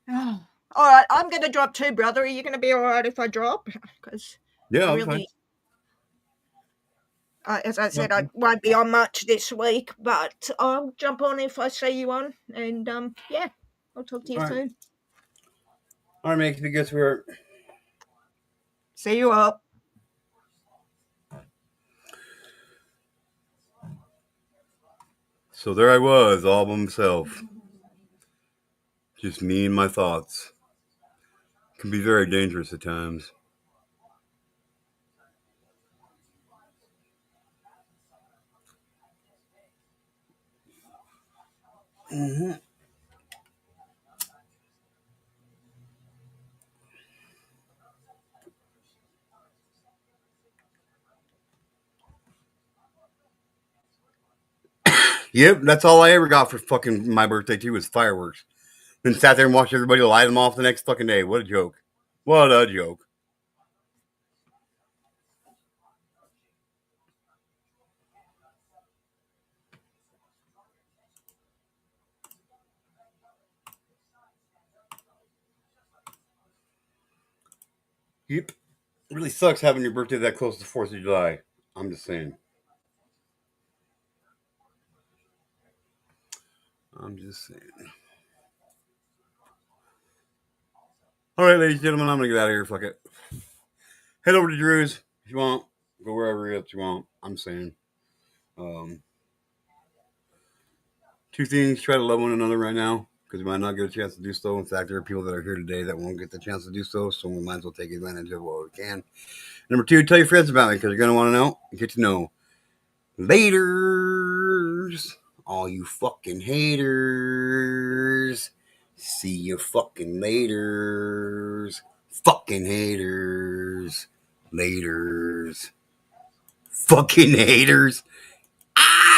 Oh. All right, I'm going to drop too, brother. Are you going to be all right if I drop? Because yeah, really, as I said, I won't be on much this week, but I'll jump on if I see you on. And yeah, I'll talk to you soon. All right, makes me guess where. See you up. So there I was, all by myself. Just me and my thoughts. Can be very dangerous at times. Mm-hmm. Yep, that's all I ever got for fucking my birthday too was fireworks. Then sat there and watched everybody light them off the next fucking day. What a joke! What a joke! Yep, it really sucks having your birthday that close to 4th of July. I'm just saying. I'm just saying. All right, ladies and gentlemen, I'm gonna get out of here. Fuck it. Head over to Drew's if you want. Go wherever else you want. I'm saying. Um, Two things: try to love one another right now because we might not get a chance to do so. In fact, there are people that are here today that won't get the chance to do so, so we might as well take advantage of what we can. Number two, tell your friends about me because you're gonna want to know. Get to know. Laters, all you fucking haters. See you fucking laters. Fucking haters. Laters. Fucking haters. Ah!